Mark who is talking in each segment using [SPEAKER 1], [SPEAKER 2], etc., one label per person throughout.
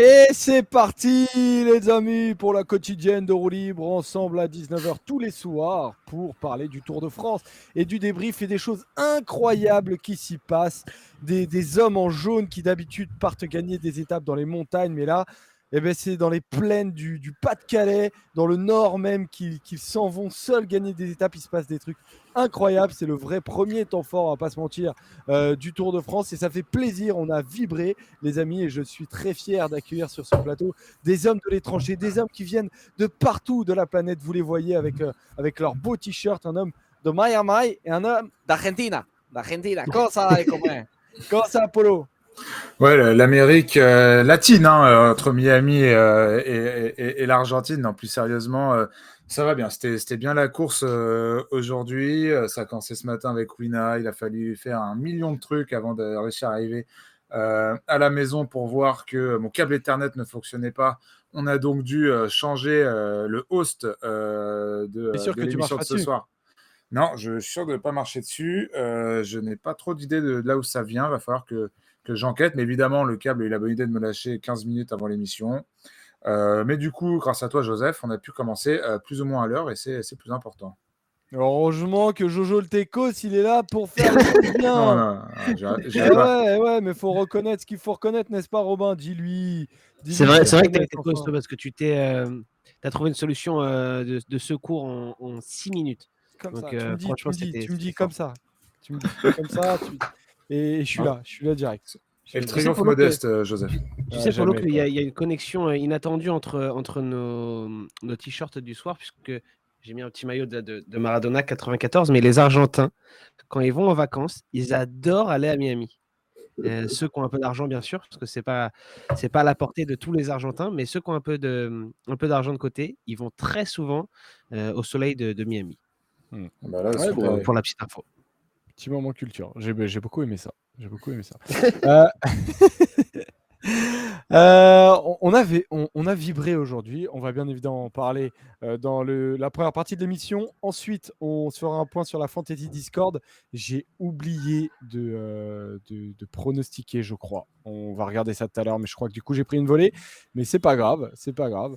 [SPEAKER 1] Et c'est parti, les amis, pour la quotidienne de roue libre, ensemble à 19h tous les soirs pour parler du Tour de France et du débrief et des choses incroyables qui s'y passent. Des hommes en jaune qui d'habitude partent gagner des étapes dans les montagnes, mais là, c'est dans les plaines du Pas-de-Calais, dans le nord même, qu'ils s'en vont seuls gagner des étapes. Il se passe des trucs incroyables. C'est le vrai premier temps fort, on va pas se mentir, du Tour de France et ça fait plaisir. On a vibré les amis, et je suis très fier d'accueillir sur ce plateau des hommes de l'étranger, des hommes qui viennent de partout de la planète. Vous les voyez avec leurs beaux t-shirts, un homme de Miami et un homme d'Argentina. Comment ça va, les copains? Comment ça va, Polo?
[SPEAKER 2] Ouais, l'Amérique latine, hein, entre Miami et l'Argentine. Non, plus sérieusement, ça va bien. C'était bien la course aujourd'hui. Ça a commencé ce matin avec Wina. Il a fallu faire 1 million de trucs avant de réussir à arriver à la maison pour voir que mon câble Ethernet ne fonctionnait pas. On a donc dû changer le host
[SPEAKER 1] C'est sûr
[SPEAKER 2] de
[SPEAKER 1] que tu marches
[SPEAKER 2] l'émission de
[SPEAKER 1] pas
[SPEAKER 2] ce
[SPEAKER 1] dessus.
[SPEAKER 2] soir. Non, je suis sûr de ne pas marcher dessus. Je n'ai pas trop d'idées de là où ça vient. Il va falloir que j'enquête. Mais évidemment, le câble a eu la bonne idée de me lâcher 15 minutes avant l'émission. Mais du coup, grâce à toi, Joseph, on a pu commencer plus ou moins à l'heure et c'est plus important.
[SPEAKER 1] Heureusement que Jojo le Tecos, il est là pour faire les choses
[SPEAKER 2] Non,
[SPEAKER 1] bien.
[SPEAKER 2] non, non,
[SPEAKER 1] Eh
[SPEAKER 2] j'irai pas.
[SPEAKER 1] ouais, eh ouais, mais faut reconnaître ce qu'il faut reconnaître, n'est-ce pas, Robin?
[SPEAKER 3] C'est
[SPEAKER 1] Dis-lui
[SPEAKER 3] vrai,
[SPEAKER 1] qu'il
[SPEAKER 3] c'est vrai que tu as
[SPEAKER 1] reconnaisse
[SPEAKER 3] été
[SPEAKER 1] enfin.
[SPEAKER 3] costaud parce que t'as trouvé une solution de secours en 6 minutes.
[SPEAKER 1] Comme
[SPEAKER 3] Donc
[SPEAKER 1] ça,
[SPEAKER 3] franchement, c'était
[SPEAKER 1] tu me dis comme
[SPEAKER 3] fort.
[SPEAKER 1] ça. Tu me dis comme ça, et
[SPEAKER 2] Hein.
[SPEAKER 1] je suis là direct. Je suis
[SPEAKER 2] Et le
[SPEAKER 1] là
[SPEAKER 3] Tu sais,
[SPEAKER 1] direct.
[SPEAKER 2] triomphe
[SPEAKER 3] Polo, que,
[SPEAKER 2] modeste, Joseph.
[SPEAKER 3] tu
[SPEAKER 1] Ah,
[SPEAKER 3] sais, Polo,
[SPEAKER 1] jamais,
[SPEAKER 3] qu'il y
[SPEAKER 1] quoi.
[SPEAKER 3] a, il y a une connexion inattendue entre nos t-shirts du soir, puisque j'ai mis un petit maillot de Maradona 94, mais les Argentins, quand ils vont en vacances, ils adorent aller à Miami. Ceux qui ont un peu d'argent, bien sûr, parce que c'est pas à la portée de tous les Argentins, mais ceux qui ont un peu d'argent de côté, ils vont très souvent au soleil de Miami,
[SPEAKER 2] Bah là,
[SPEAKER 1] Ouais,
[SPEAKER 2] super.
[SPEAKER 3] pour la petite info.
[SPEAKER 1] petit moment culture. J'ai beaucoup aimé ça. J'ai beaucoup aimé ça. Euh, on a vibré aujourd'hui. On va bien évidemment en parler dans la première partie de l'émission. Ensuite, on se fera un point sur la Fantasy Discord. J'ai oublié de pronostiquer, je crois. On va regarder ça tout à l'heure, mais je crois que du coup, j'ai pris une volée. Mais c'est pas grave, c'est pas grave.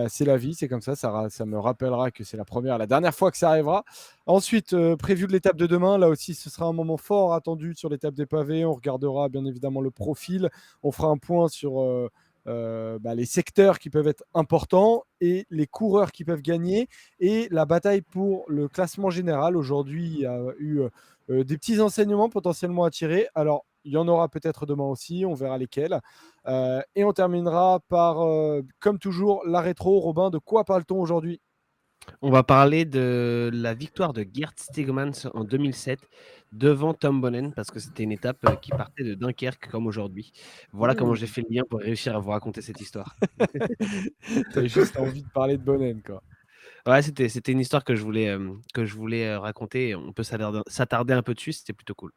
[SPEAKER 1] C'est la vie, c'est comme ça. Ça me rappellera que c'est la dernière fois que ça arrivera. Ensuite, prévu de l'étape de demain. Là aussi, ce sera un moment fort attendu sur l'étape des pavés. On regardera bien évidemment le profil. On fera un point sur les secteurs qui peuvent être importants et les coureurs qui peuvent gagner et la bataille pour le classement général. Aujourd'hui, il y a eu des petits enseignements potentiellement à tirer. Alors, il y en aura peut-être demain aussi, on verra lesquels. Et on terminera par, comme toujours, la rétro. Robin, de quoi parle-t-on aujourd'hui?
[SPEAKER 3] On va parler de la victoire de Gert Stegmans en 2007 devant Tom Bonnen, parce que c'était une étape qui partait de Dunkerque comme aujourd'hui. Voilà comment j'ai fait le lien pour réussir à vous raconter cette histoire.
[SPEAKER 1] Tu avais juste envie de parler de Bonnen, quoi.
[SPEAKER 3] Ouais, c'était une histoire que je voulais raconter. On peut s'attarder un peu dessus, c'était plutôt cool.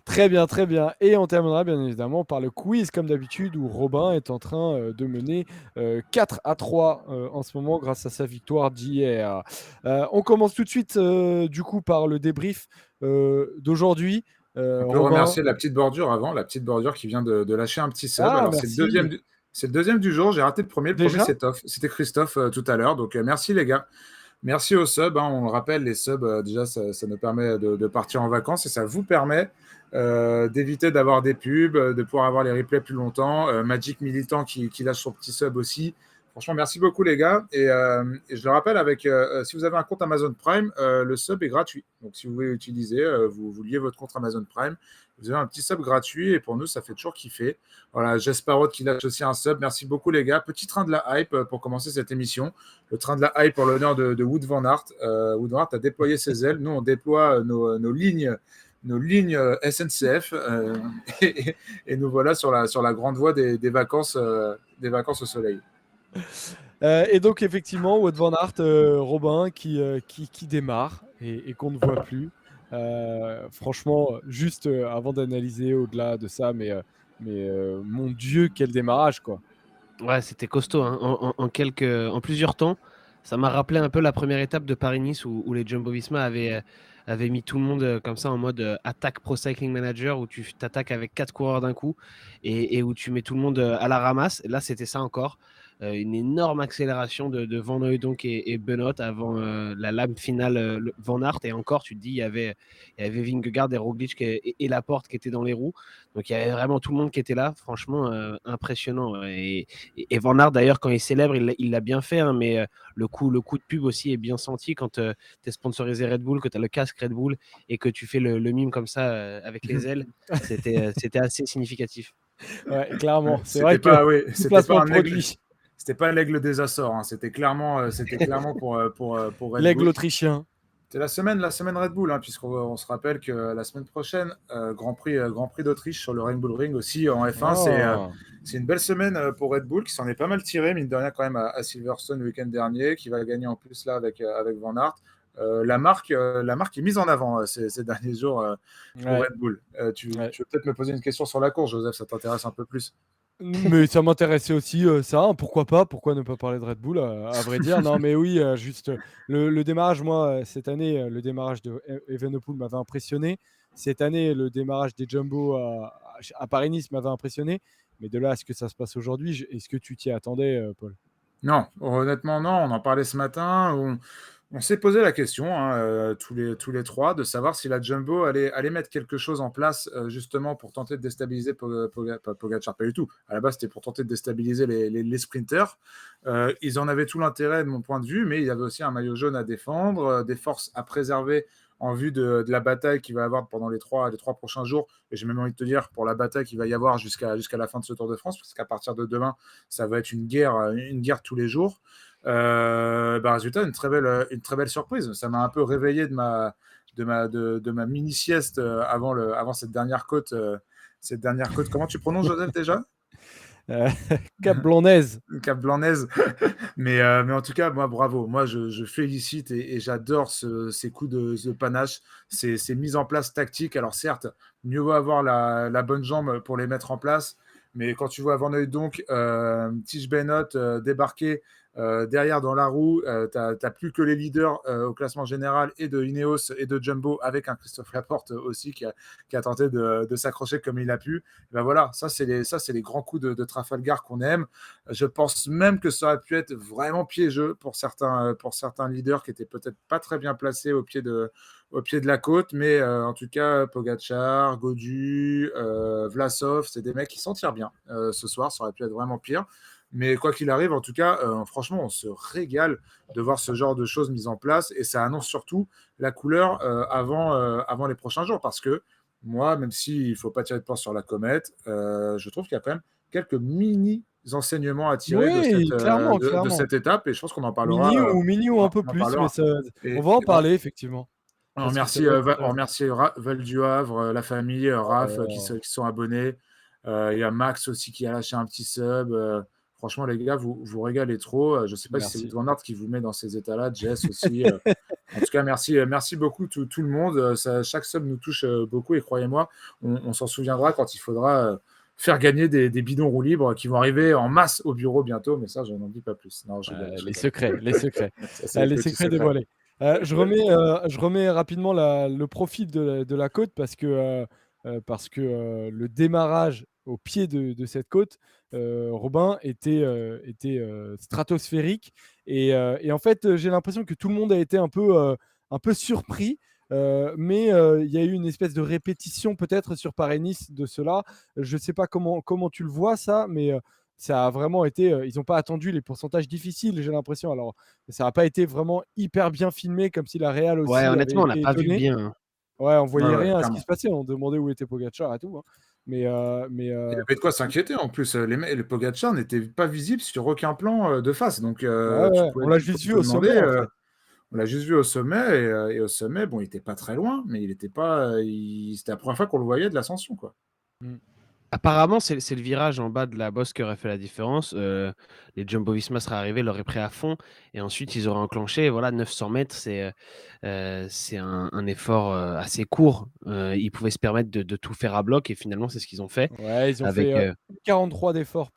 [SPEAKER 1] Très bien, très bien. Et on terminera bien évidemment par le quiz, comme d'habitude, où Robin est en train de mener 4-3 en ce moment grâce à sa victoire d'hier. On commence tout de suite, du coup, par le débrief d'aujourd'hui.
[SPEAKER 2] On peut
[SPEAKER 1] Robin.
[SPEAKER 2] remercier la petite bordure avant, la petite bordure qui vient de lâcher un petit sub.
[SPEAKER 1] Ah,
[SPEAKER 2] Alors,
[SPEAKER 1] merci.
[SPEAKER 2] c'est le deuxième du jour. J'ai raté le premier. Le premier,
[SPEAKER 1] Déjà?
[SPEAKER 2] c'était Christophe tout à l'heure. Donc, merci les gars. Merci aux subs. On le rappelle, les subs, déjà, ça nous permet de partir en vacances et ça vous permet d'éviter d'avoir des pubs, de pouvoir avoir les replays plus longtemps. Magic Militant qui lâche son petit sub aussi. Franchement, merci beaucoup les gars. Et je le rappelle, si vous avez un compte Amazon Prime, le sub est gratuit. Donc si vous voulez l'utiliser, vous liez votre compte Amazon Prime, vous avez un petit sub gratuit et pour nous, ça fait toujours kiffer. Voilà, Jesparot qui lâche aussi un sub. Merci beaucoup les gars. Petit train de la hype pour commencer cette émission. Le train de la hype pour l'honneur de Wout van Aert. Wout van Aert a déployé ses ailes. Nous, on déploie nos lignes SNCF et nous voilà sur la grande voie des vacances au soleil.
[SPEAKER 1] Et donc, effectivement, Wout van Aert, Robin, qui démarre et qu'on ne voit plus. Franchement, juste avant d'analyser au-delà de ça, mais mon Dieu, quel démarrage, quoi.
[SPEAKER 3] Ouais, c'était costaud, hein. En plusieurs temps, Ça m'a rappelé un peu la première étape de Paris-Nice où les Jumbo-Visma avaient mis tout le monde comme ça en mode attaque Pro Cycling Manager où tu t'attaques avec 4 coureurs d'un coup et où tu mets tout le monde à la ramasse. Et là, c'était ça encore. Une énorme accélération de Van Hooijdonk et Benoît avant la lame finale Van Aert. Et encore, tu te dis, il y avait Vingegaard et Roglic et Laporte qui étaient dans les roues. Donc, il y avait vraiment tout le monde qui était là. Franchement, impressionnant. Et Van Aert, d'ailleurs, quand il célèbre, il l'a bien fait. Hein, mais le coup de pub aussi est bien senti quand tu es sponsorisé Red Bull, que tu as le casque Red Bull et que tu fais le mime comme ça avec les ailes. C'était assez significatif.
[SPEAKER 1] Ouais, clairement. C'est
[SPEAKER 2] C'était
[SPEAKER 1] vrai que
[SPEAKER 2] pas, oui,
[SPEAKER 1] tout
[SPEAKER 2] c'était
[SPEAKER 1] placement
[SPEAKER 2] pas
[SPEAKER 1] de
[SPEAKER 2] un aigle.
[SPEAKER 1] produit.
[SPEAKER 2] C'était pas l'aigle des Açores. Hein. C'était clairement pour Red
[SPEAKER 1] L'aigle
[SPEAKER 2] Bull.
[SPEAKER 1] autrichien.
[SPEAKER 2] C'est la semaine Red Bull, hein, puisqu'on se rappelle que la semaine prochaine, Grand Prix d'Autriche sur le Red Bull Ring aussi en F1.
[SPEAKER 1] Oh.
[SPEAKER 2] C'est une belle semaine pour Red Bull qui s'en est pas mal tiré, mine de rien, quand même à Silverstone le week-end dernier, qui va gagner en plus là avec Van Aert. La marque est mise en avant ces derniers jours pour
[SPEAKER 1] Ouais,
[SPEAKER 2] Red Bull. Tu
[SPEAKER 1] ouais.
[SPEAKER 2] veux peut-être me poser une question sur la course, Joseph, ça t'intéresse un peu plus?
[SPEAKER 1] Mais ça m'intéressait aussi, ça, hein, pourquoi pas? Pourquoi ne pas parler de Red Bull, à vrai dire? Non, mais oui, juste, le démarrage, moi, cette année, le démarrage de Evenepoel m'avait impressionné. Cette année, le démarrage des Jumbo à Paris-Nice m'avait impressionné. Mais de là à ce que ça se passe aujourd'hui, est-ce que tu t'y attendais, Paul?
[SPEAKER 2] Non, honnêtement, non. On en parlait ce matin. On s'est posé la question, hein, tous les trois, de savoir si la Jumbo allait mettre quelque chose en place justement pour tenter de déstabiliser Pogacar. Pas du tout. À la base, c'était pour tenter de déstabiliser les sprinters. Ils en avaient tout l'intérêt de mon point de vue, mais il y avait aussi un maillot jaune à défendre, des forces à préserver en vue de la bataille qu'il va y avoir pendant les trois prochains jours. Et j'ai même envie de te dire pour la bataille qu'il va y avoir jusqu'à la fin de ce Tour de France, parce qu'à partir de demain, ça va être une guerre tous les jours. Résultat, une très belle surprise. Ça m'a un peu réveillé de ma mini sieste avant cette dernière côte. Comment tu prononces, Joseph, déjà?
[SPEAKER 1] Euh, Cap Blondaise.
[SPEAKER 2] Cap Blanc-Neige. Mais en tout cas, moi, bravo. Moi, je félicite et j'adore ces coups de panache, ces mises en place tactiques. Alors, certes, mieux vaut avoir la bonne jambe pour les mettre en place. Mais quand tu vois Van Hooijdonk, Tige Benoît débarquer derrière dans la roue, tu n'as plus que les leaders au classement général et de Ineos et de Jumbo avec un Christophe Laporte aussi qui a tenté de s'accrocher comme il a pu. Ben voilà, ça, c'est les grands coups de Trafalgar qu'on aime. Je pense même que ça aurait pu être vraiment piégeux pour certains leaders qui étaient peut-être pas très bien placés au pied de la côte. Mais en tout cas, Pogacar, Gaudu, Vlasov, c'est des mecs qui s'en tirent bien ce soir. Ça aurait pu être vraiment pire. Mais quoi qu'il arrive, en tout cas, franchement, on se régale de voir ce genre de choses mises en place. Et ça annonce surtout la couleur avant les prochains jours. Parce que moi, même s'il ne faut pas tirer de porte sur la comète, je trouve qu'il y a quand même quelques mini enseignements à tirer
[SPEAKER 1] Oui, clairement,
[SPEAKER 2] de
[SPEAKER 1] clairement.
[SPEAKER 2] cette étape. Et je pense qu'on en parlera.
[SPEAKER 1] Mini ou un peu
[SPEAKER 2] On en
[SPEAKER 1] plus, mais
[SPEAKER 2] parlera.
[SPEAKER 1] ça,
[SPEAKER 2] Et,
[SPEAKER 1] on va en
[SPEAKER 2] et on,
[SPEAKER 1] parler, effectivement.
[SPEAKER 2] on
[SPEAKER 1] Parce que ça
[SPEAKER 2] remercie,
[SPEAKER 1] va être
[SPEAKER 2] On
[SPEAKER 1] intéressant.
[SPEAKER 2] remercie Val du Havre, la famille, Raph, qui sont abonnés. Il y a Max aussi qui a lâché un petit sub. Franchement, les gars, vous régalez trop. Je ne sais pas si c'est
[SPEAKER 1] Merci.
[SPEAKER 2] Van Aert qui vous met dans ces états-là, Jess aussi. En tout cas, merci beaucoup tout le monde. Chaque sub nous touche beaucoup et croyez-moi, on s'en souviendra quand il faudra faire gagner des bidons roue libre qui vont arriver en masse au bureau bientôt. Mais ça, je n'en dis pas plus. Non, je rigole.
[SPEAKER 1] Les secrets, les secrets.
[SPEAKER 2] Ça, c'est les
[SPEAKER 1] Les
[SPEAKER 2] petits
[SPEAKER 1] secrets
[SPEAKER 2] secrets.
[SPEAKER 1] dévoilés. Je remets rapidement le profil de la côte parce que le démarrage au pied de cette côte, Robin, était stratosphérique. Et en fait, j'ai l'impression que tout le monde a été un peu surpris. Mais il y a eu une espèce de répétition peut-être sur Paris-Nice de cela. Je ne sais pas comment tu le vois ça, mais ça a vraiment été. Ils n'ont pas attendu les pourcentages difficiles, j'ai l'impression. Alors, ça n'a pas été vraiment hyper bien filmé, comme si la Real
[SPEAKER 3] Ouais,
[SPEAKER 1] aussi avait
[SPEAKER 3] honnêtement, on n'a
[SPEAKER 1] été
[SPEAKER 3] pas vu
[SPEAKER 1] étonnée.
[SPEAKER 3] bien. Hein.
[SPEAKER 1] Ouais, on
[SPEAKER 2] Ouais,
[SPEAKER 1] voyait
[SPEAKER 2] ouais,
[SPEAKER 1] rien à ce qui
[SPEAKER 2] clairement.
[SPEAKER 1] se passait. On demandait où était Pogacar et tout. Hein. Mais,
[SPEAKER 2] Il y avait de quoi s'inquiéter en plus. Les Pogacar n'étaient pas visibles sur aucun plan de face. Donc,
[SPEAKER 1] ouais,
[SPEAKER 2] tu
[SPEAKER 1] ouais,
[SPEAKER 2] pouvais
[SPEAKER 1] on l'a juste vu
[SPEAKER 2] te
[SPEAKER 1] au
[SPEAKER 2] demander.
[SPEAKER 1] sommet, en fait.
[SPEAKER 2] On l'a juste vu au sommet. Et au sommet, bon, il n'était pas très loin, mais il était pas. C'était la première fois qu'on le voyait de l'ascension, quoi.
[SPEAKER 1] Mm.
[SPEAKER 3] Apparemment, c'est le virage en bas de la bosse qui aurait fait la différence. Les Jumbo-Visma seraient arrivés, l'auraient pris à fond, et ensuite ils auraient enclenché. Voilà, 900 mètres, c'est un effort assez court. Ils pouvaient se permettre de tout faire à bloc, et finalement, c'est ce qu'ils ont fait.
[SPEAKER 1] Ouais, ils ont
[SPEAKER 3] Avec,
[SPEAKER 1] fait 43 d'efforts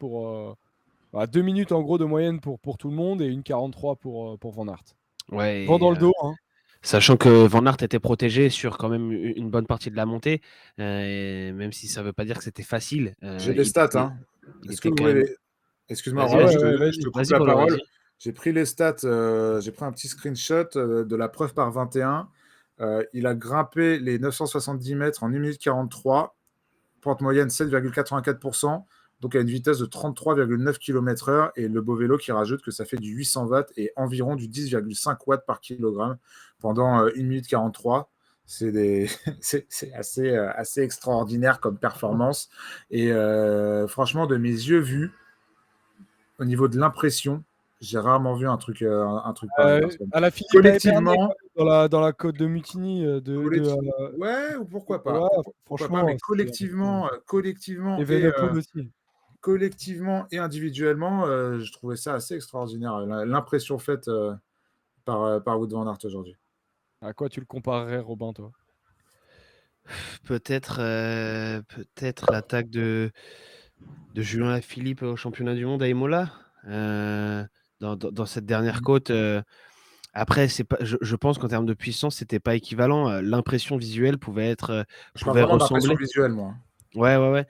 [SPEAKER 1] 2 minutes en gros de moyenne pour tout le monde et 1,43 pour Van Aert.
[SPEAKER 3] Ouais,
[SPEAKER 1] Vent dans le dos.
[SPEAKER 3] sachant que Van Aert était protégé sur quand même une bonne partie de la montée, même si ça ne veut pas dire que c'était facile.
[SPEAKER 2] J'ai les stats.
[SPEAKER 3] Il
[SPEAKER 2] Est-ce que
[SPEAKER 3] était
[SPEAKER 2] vous
[SPEAKER 3] quand
[SPEAKER 2] voulez
[SPEAKER 3] même.
[SPEAKER 2] Excuse-moi,
[SPEAKER 3] Vas-y,
[SPEAKER 1] Ah
[SPEAKER 2] Romain,
[SPEAKER 1] ouais,
[SPEAKER 3] vas-y.
[SPEAKER 1] ouais,
[SPEAKER 2] je te
[SPEAKER 1] vas-y.
[SPEAKER 2] coupe
[SPEAKER 3] Vas-y,
[SPEAKER 2] la
[SPEAKER 3] Polo,
[SPEAKER 2] parole.
[SPEAKER 3] vas-y.
[SPEAKER 2] J'ai pris les stats, j'ai pris un petit screenshot de la preuve par 21. Il a grimpé les 970 mètres en 1 minute 43, pente moyenne 7,84%, donc à une vitesse de 33,9 km/h. Et le beau vélo qui rajoute que ça fait du 800 watts et environ du 10,5 watts par kilogramme pendant 1 minute 43. C'est assez extraordinaire comme performance. Et franchement, de mes yeux vus, au niveau de l'impression, j'ai rarement vu un truc pareil. Parce que
[SPEAKER 1] À la Philippe à Épernay,
[SPEAKER 2] collectivement,
[SPEAKER 1] dans la côte de Mutiny.
[SPEAKER 2] ouais, ou pourquoi pas.
[SPEAKER 1] Ouais,
[SPEAKER 2] Pourquoi pas, mais
[SPEAKER 1] franchement, c'était impressionnant.
[SPEAKER 2] collectivement
[SPEAKER 1] Evenepoel aussi.
[SPEAKER 2] et individuellement, je trouvais ça assez extraordinaire. L'impression faite par Wout van Aert aujourd'hui.
[SPEAKER 1] À quoi tu le comparerais, Robin, toi?
[SPEAKER 3] Peut-être l'attaque de Julien Lafilippe au championnat du monde à Imola, dans cette dernière côte. Après, je pense qu'en termes de puissance, c'était pas équivalent. L'impression visuelle
[SPEAKER 2] Je parle
[SPEAKER 3] pouvait
[SPEAKER 2] vraiment d'impression
[SPEAKER 3] ressembler.
[SPEAKER 2] visuelle, moi.
[SPEAKER 3] Ouais, ouais, ouais.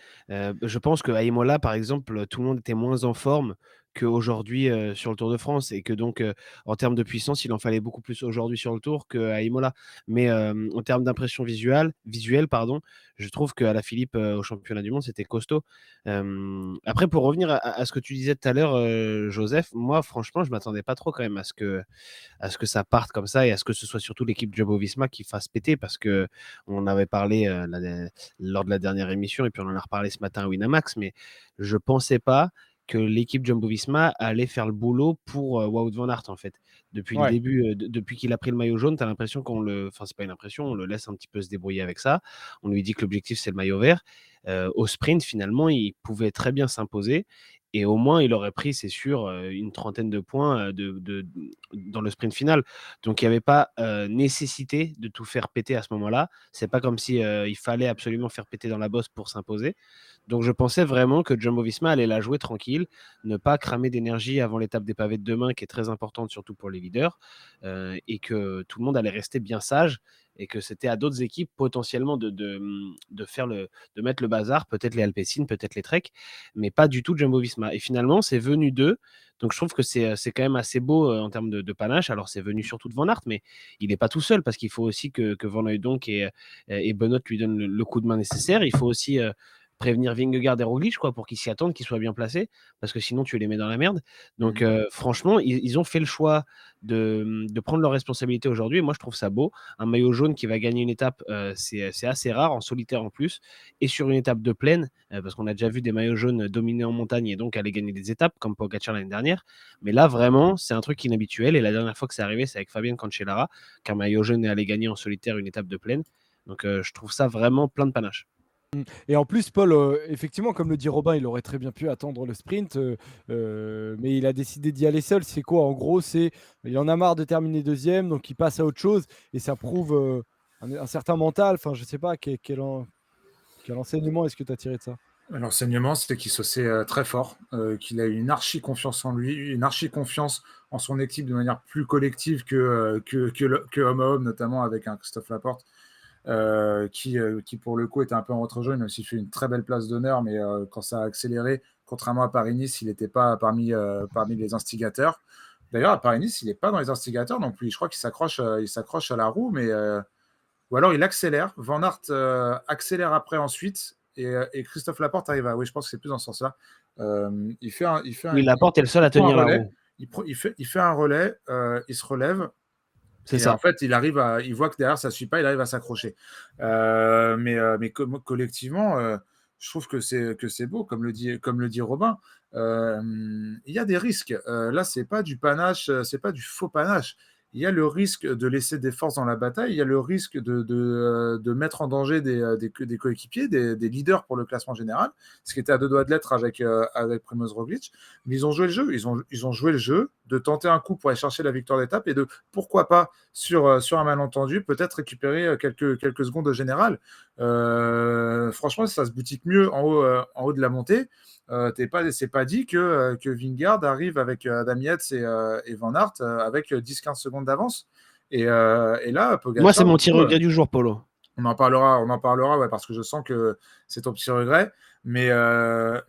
[SPEAKER 3] Je pense qu'à Imola, par exemple, tout le monde était moins en forme qu'aujourd'hui, sur le Tour de France et que donc, en termes de puissance, il en fallait beaucoup plus aujourd'hui sur le Tour qu'à Imola. Mais, en termes d'impression visuelle, pardon, je trouve qu'Alaphilippe, au championnat du monde, c'était costaud. Après pour revenir à ce que tu disais tout à l'heure, Joseph, moi franchement, je m'attendais pas trop quand même à ce que ça parte comme ça et à ce que ce soit surtout l'équipe Jumbo-Visma qui fasse péter parce que on avait parlé lors de la dernière émission et puis on en a reparlé ce matin à Winamax, mais je pensais pas que l'équipe Jumbo-Visma allait faire le boulot pour Wout van Aert en fait. Depuis le
[SPEAKER 1] Ouais.
[SPEAKER 3] début, depuis qu'il a pris le maillot jaune, tu as l'impression enfin c'est pas une impression, on le laisse un petit peu se débrouiller avec ça. On lui dit que l'objectif c'est le maillot vert. Au sprint finalement, il pouvait très bien s'imposer et au moins il aurait pris, c'est sûr, une trentaine de points dans le sprint final. Donc il n'y avait pas nécessité de tout faire péter à ce moment-là. C'est pas comme si il fallait absolument faire péter dans la bosse pour s'imposer. Donc je pensais vraiment que Jumbo-Visma allait la jouer tranquille, ne pas cramer d'énergie avant l'étape des pavés de demain, qui est très importante surtout pour les leaders, et que tout le monde allait rester bien sage et que c'était à d'autres équipes potentiellement de mettre le bazar, peut-être les Alpecin, peut-être les Trek, mais pas du tout Jumbo-Visma. Et finalement, c'est venu d'eux. Donc je trouve que c'est quand même assez beau en termes de panache. Alors c'est venu surtout de Van Aert, mais il n'est pas tout seul parce qu'il faut aussi que Van Hooijdonk et Benoît lui donnent le coup de main nécessaire. Il faut aussi prévenir Vingegaard et Roglic quoi, pour qu'ils s'y attendent, qu'ils soient bien placés, parce que sinon tu les mets dans la merde. Donc franchement, ils ont fait le choix de prendre leurs responsabilités aujourd'hui. Et moi, je trouve ça beau. Un maillot jaune qui va gagner une étape, c'est assez rare, en solitaire en plus, et sur une étape de plaine, parce qu'on a déjà vu des maillots jaunes dominer en montagne et donc aller gagner des étapes, comme Pogacar l'année dernière. Mais là, vraiment, c'est un truc inhabituel. Et la dernière fois que c'est arrivé, c'est avec Fabien Cancellara, qu'un maillot jaune est allé gagner en solitaire une étape de plaine. Donc je trouve ça vraiment plein de panache.
[SPEAKER 1] Et en plus, Paul, effectivement, comme le dit Robin, il aurait très bien pu attendre le sprint, mais il a décidé d'y aller seul. C'est quoi? En gros, il en a marre de terminer deuxième, donc il passe à autre chose, et ça prouve un certain mental. Enfin, je sais pas, quel enseignement est-ce que tu as tiré de ça?
[SPEAKER 2] L'enseignement, c'est qu'il se sait très fort, qu'il a une archi confiance en lui, une archi confiance en son équipe de manière plus collective que homme à homme, notamment avec un Christophe Laporte, qui pour le coup était un peu en retrait jaune, même s'il fait une très belle place d'honneur, mais quand ça a accéléré, contrairement à Paris-Nice, il n'était pas parmi les instigateurs. D'ailleurs, à Paris-Nice, il n'est pas dans les instigateurs non plus. Je crois qu'il s'accroche à la roue, mais ou alors il accélère. Van Aert accélère après ensuite. Et Christophe Laporte arrive à. Oui, je pense que c'est plus dans ce sens-là.
[SPEAKER 3] Oui, Laporte est le seul à
[SPEAKER 2] prend un
[SPEAKER 3] tenir la
[SPEAKER 2] relais.
[SPEAKER 3] roue.
[SPEAKER 2] Il fait un relais. Il se relève.
[SPEAKER 3] C'est
[SPEAKER 2] Et
[SPEAKER 3] ça.
[SPEAKER 2] en fait, il voit que derrière ça ne suit pas. Il arrive à s'accrocher. Mais collectivement, je trouve que c'est beau, comme le dit Robin. Il y a des risques. Là, c'est pas du panache, c'est pas du faux panache. Il y a le risque de laisser des forces dans la bataille, il y a le risque de mettre en danger des coéquipiers, des leaders pour le classement général, ce qui était à deux doigts de l'être avec Primoz Roglic. Mais ils ont joué le jeu, ils ont joué le jeu de tenter un coup pour aller chercher la victoire d'étape et de, pourquoi pas, sur un malentendu, peut-être récupérer quelques secondes au général. Franchement, ça se boutique mieux en haut de la montée. c'est pas dit que Vingegaard arrive avec Adam Yates et Van Aert avec 10-15 secondes d'avance. Et là, Pogacar,
[SPEAKER 3] moi, c'est mon petit regret du jour, Polo.
[SPEAKER 2] On en parlera, ouais, parce que je sens que c'est ton petit regret. Mais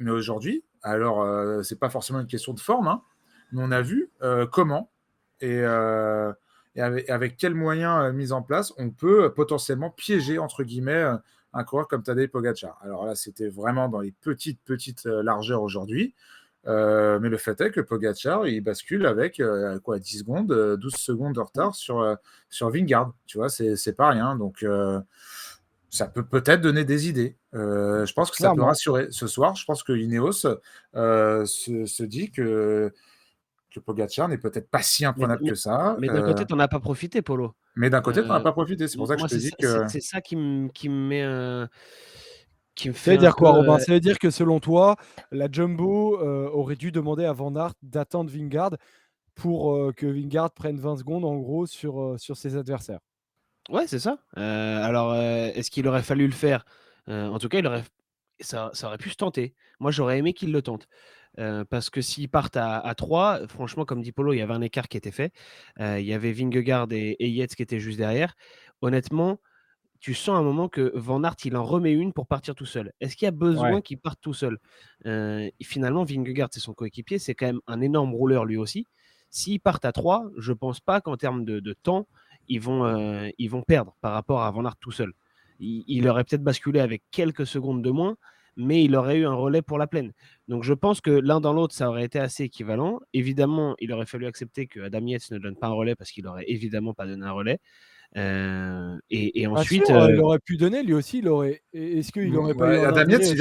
[SPEAKER 2] aujourd'hui, alors, c'est pas forcément une question de forme, hein, mais on a vu comment et avec quels moyens mis en place on peut potentiellement piéger, entre guillemets, un coureur comme Tadej Pogacar. Alors là, c'était vraiment dans les petites largeurs aujourd'hui. Mais le fait est que Pogacar, il bascule avec 10 secondes, 12 secondes de retard sur Vingegaard. Tu vois, c'est pas rien. Donc, ça peut peut-être donner des idées. Je pense que ça peut rassurer. Ce soir, je pense que Ineos se dit que Pogacar n'est peut-être pas si imprenable que ça.
[SPEAKER 3] Mais d'un côté, tu n'en as pas profité, Polo.
[SPEAKER 2] Mais d'un côté, tu n'en as pas profité. C'est pour ça que je te dis que...
[SPEAKER 3] C'est ça qui me met... qui me
[SPEAKER 1] Ça
[SPEAKER 3] fait
[SPEAKER 1] veut dire quoi,
[SPEAKER 3] peu,
[SPEAKER 1] Robin? Ça veut dire que selon toi, la Jumbo aurait dû demander à Van Aert d'attendre Vingegaard pour que Vingegaard prenne 20 secondes en gros sur ses adversaires.
[SPEAKER 3] Ouais, c'est ça. Alors, est-ce qu'il aurait fallu le faire? En tout cas, ça aurait pu se tenter. Moi, j'aurais aimé qu'il le tente. Parce que s'ils partent à 3, franchement, comme dit Polo, il y avait un écart qui était fait. Il y avait Vingegaard et Yates qui étaient juste derrière. Honnêtement, tu sens à un moment que Van Aert, il en remet une pour partir tout seul. Est-ce qu'il y a besoin qu'il parte tout seul? Finalement, Vingegaard, c'est son coéquipier. C'est quand même un énorme rouleur lui aussi. S'ils partent à 3, je ne pense pas qu'en termes de temps, ils vont perdre par rapport à Van Aert tout seul. Il aurait peut-être basculé avec quelques secondes de moins, mais il aurait eu un relais pour la plaine. Donc je pense que l'un dans l'autre, ça aurait été assez équivalent. Évidemment, il aurait fallu accepter que Adam Yates ne donne pas un relais parce qu'il n'aurait évidemment pas donné un relais. Et ensuite,
[SPEAKER 1] il aurait pu donner lui aussi. Est-ce qu'il n'aurait pas eu un
[SPEAKER 2] Adam
[SPEAKER 1] intérêt aussi,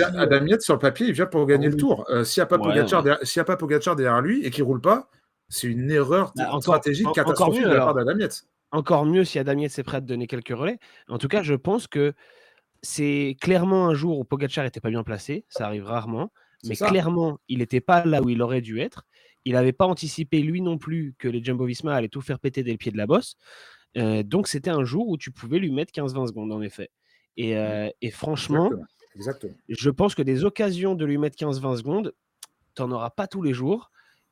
[SPEAKER 2] Yates, sur le papier, il vient pour gagner le Tour. S'il n'y a pas Pogacar derrière lui et qu'il roule pas, c'est une erreur stratégique catastrophique de la part d'Adam Yates.
[SPEAKER 3] Encore mieux si Adam Yates est prêt à te donner quelques relais. En tout cas, je pense que c'est clairement un jour où Pogacar n'était pas bien placé. Ça arrive rarement. Mais clairement, il n'était pas là où il aurait dû être. Il n'avait pas anticipé, lui non plus, que les Jumbo-Visma allaient tout faire péter dès le pied de la bosse. Donc, c'était un jour où tu pouvais lui mettre 15-20 secondes, en effet. Et franchement,
[SPEAKER 2] Exactement.
[SPEAKER 3] Je pense que des occasions de lui mettre 15-20 secondes, tu n'en auras pas tous les jours.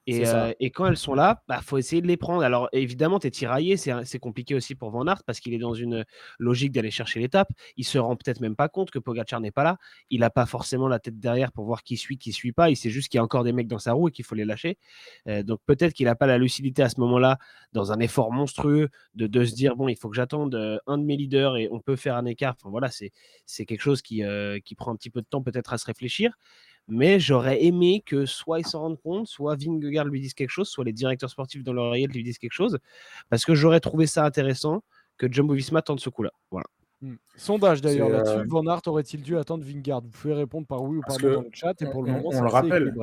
[SPEAKER 3] Et quand elles sont là, faut essayer de les prendre. Alors évidemment, tu es tiraillé, c'est compliqué aussi pour Van Aert parce qu'il est dans une logique d'aller chercher l'étape. Il se rend peut-être même pas compte que Pogacar n'est pas là. Il n'a pas forcément la tête derrière pour voir qui suit pas. Il sait juste qu'il y a encore des mecs dans sa roue et qu'il faut les lâcher. Donc peut-être qu'il n'a pas la lucidité à ce moment-là, dans un effort monstrueux, de se dire bon, il faut que j'attende un de mes leaders et on peut faire un écart. Enfin voilà, c'est quelque chose qui prend un petit peu de temps peut-être à se réfléchir. Mais j'aurais aimé que soit ils s'en rendent compte, soit Vingegaard lui dise quelque chose, soit les directeurs sportifs dans l'oreillette lui disent quelque chose, parce que j'aurais trouvé ça intéressant que Jumbo-Visma tente ce coup-là. Voilà.
[SPEAKER 1] Sondage d'ailleurs là-dessus. Van Aert aurait-il dû attendre Vingegaard? Vous pouvez répondre par oui ou par non dans le chat. Et pour le moment,
[SPEAKER 2] on le rappelle.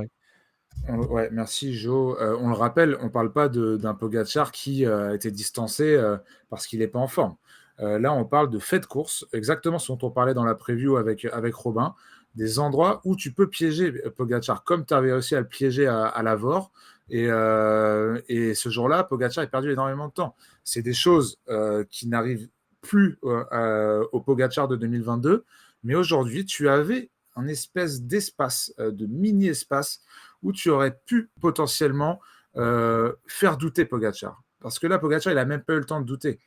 [SPEAKER 2] Merci Jo. On le rappelle, on ne parle pas d'un Pogacar qui a été distancé parce qu'il n'est pas en forme. Là, on parle de fait de course, exactement ce dont on parlait dans la preview avec Robin, des endroits où tu peux piéger Pogacar, comme tu avais réussi à le piéger à Lavore. Et ce jour-là, Pogacar a perdu énormément de temps. C'est des choses qui n'arrivent plus au Pogacar de 2022, mais aujourd'hui, tu avais un espèce d'espace, de mini-espace, où tu aurais pu potentiellement faire douter Pogacar. Parce que là, Pogacar, il n'a même pas eu le temps de douter.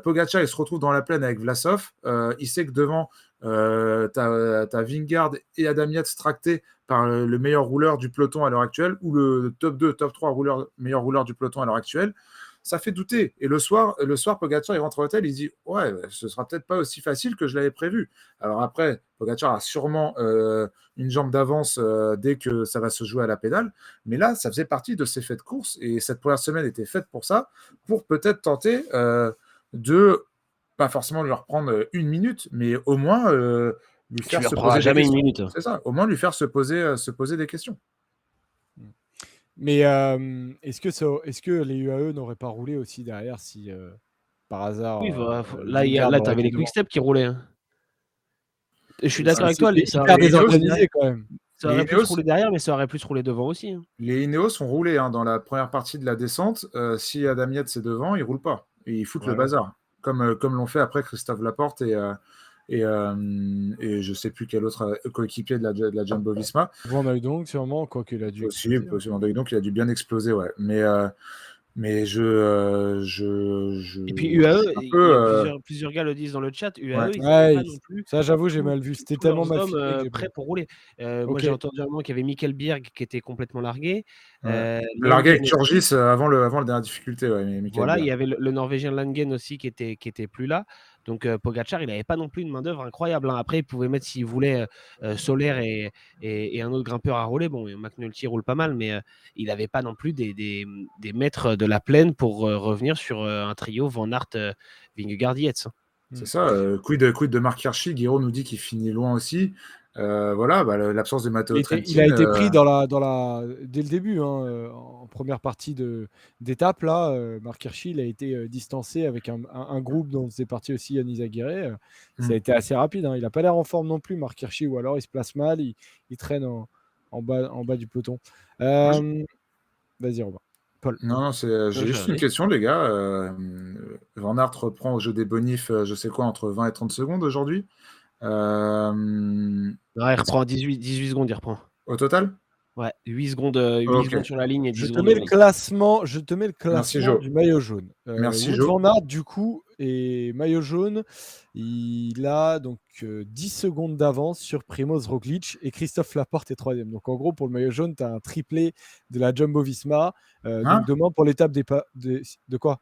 [SPEAKER 2] Pogacar, il se retrouve dans la plaine avec Vlasov. Il sait que devant, t'as Vingegaard et Adam Yates tractés par le meilleur rouleur du peloton à l'heure actuelle, ou le top 2, top 3 meilleur rouleur du peloton à l'heure actuelle. Ça fait douter. Et le soir, Pogacar, il rentre à l'hôtel, il dit « Ouais, ce sera peut-être pas aussi facile que je l'avais prévu. » Alors après, Pogacar a sûrement une jambe d'avance dès que ça va se jouer à la pédale. Mais là, ça faisait partie de ses faits de course. Et cette première semaine était faite pour ça, pour peut-être tenter de, pas forcément lui reprendre une minute, mais au moins lui faire se poser
[SPEAKER 3] jamais
[SPEAKER 2] des questions.
[SPEAKER 3] Une minute.
[SPEAKER 2] C'est ça, au moins lui faire se poser des questions.
[SPEAKER 1] Mais est-ce que les UAE n'auraient pas roulé aussi derrière si par hasard
[SPEAKER 3] oui, là, tu avais les quick-step qui roulaient. Hein. Et je suis d'accord avec toi.
[SPEAKER 1] C'est hyper désorganisé quand même.
[SPEAKER 3] Ça aurait pu se rouler derrière, mais ça aurait pu se rouler devant aussi. Hein.
[SPEAKER 2] Les Ineos ont roulé dans la première partie de la descente. Si Adam Yates est devant, il ne roule pas. Et ils foutent le bazar. Comme l'ont fait après Christophe Laporte et et je sais plus quel autre coéquipier de la Jumbo-Visma.
[SPEAKER 1] Van Hooijdonk, sûrement, quoi qu'il a dû exploser.
[SPEAKER 2] Possible. Donc il a dû bien exploser, ouais. Mais
[SPEAKER 3] Et puis
[SPEAKER 2] je
[SPEAKER 3] UAE,
[SPEAKER 2] suis un
[SPEAKER 3] il y
[SPEAKER 2] peu.
[SPEAKER 3] a plusieurs gars le disent dans le chat,
[SPEAKER 2] Ouais.
[SPEAKER 3] UAE, ils n'avaient pas
[SPEAKER 1] Ouais,
[SPEAKER 3] non plus
[SPEAKER 1] ça j'avoue, j'ai mal vu. C'était
[SPEAKER 3] tous leurs
[SPEAKER 1] tellement mal
[SPEAKER 3] hommes
[SPEAKER 1] filmé que j'ai pas
[SPEAKER 3] prêts
[SPEAKER 1] vu.
[SPEAKER 3] pour rouler. Moi,
[SPEAKER 1] Ok.
[SPEAKER 3] j'ai entendu un moment qu'il y avait Mikkel Bjerg qui était complètement largué.
[SPEAKER 2] Ouais. Largué avec
[SPEAKER 3] Langen aussi.
[SPEAKER 2] Turgis avant la dernière difficulté, ouais, Michael
[SPEAKER 3] Voilà, il
[SPEAKER 2] Bjerg.
[SPEAKER 3] y avait le Norvégien Langen aussi qui était plus là. Donc Pogacar, il n'avait pas non plus une main-d'œuvre incroyable. Après, il pouvait mettre, s'il voulait, Soler et un autre grimpeur à rouler. Bon, McNulty roule pas mal, mais il n'avait pas non plus des maîtres de la plaine pour revenir sur un trio Van Aert, Vingegaard, Yates.
[SPEAKER 2] C'est ça. Quid de Marc Hirschi, Guiraud nous dit qu'il finit loin aussi. Voilà, l'absence de Matteo Trentin.
[SPEAKER 1] Il a été pris dès le début, hein, en première partie d'étape. Là, Marc Hirschi, il a été distancé avec un groupe dont faisait partie aussi Yannis Aguirre. Ça a été assez rapide. Hein. Il n'a pas l'air en forme non plus, Marc Hirschi, ou alors il se place mal, il traîne en bas du peloton. Vas-y, Robin. Paul.
[SPEAKER 2] Non, j'ai juste une question, les gars. Van Aert reprend au jeu des bonifs, je sais quoi, entre 20 et 30 secondes aujourd'hui.
[SPEAKER 3] Il reprend 18 secondes, il reprend.
[SPEAKER 2] Au total?
[SPEAKER 3] Ouais, 8 secondes sur la ligne et 10 secondes.
[SPEAKER 1] Je te mets le
[SPEAKER 2] Merci,
[SPEAKER 1] classement
[SPEAKER 2] Jo.
[SPEAKER 1] du maillot jaune.
[SPEAKER 2] Merci,
[SPEAKER 1] Wout
[SPEAKER 2] Jo.
[SPEAKER 1] van Aert, du coup, et maillot jaune, il a donc 10 secondes d'avance sur Primoz Roglic et Christophe Laporte est 3e. Donc en gros, pour le maillot jaune, tu as un triplé de la Jumbo-Visma. Donc demain, pour l'étape de quoi?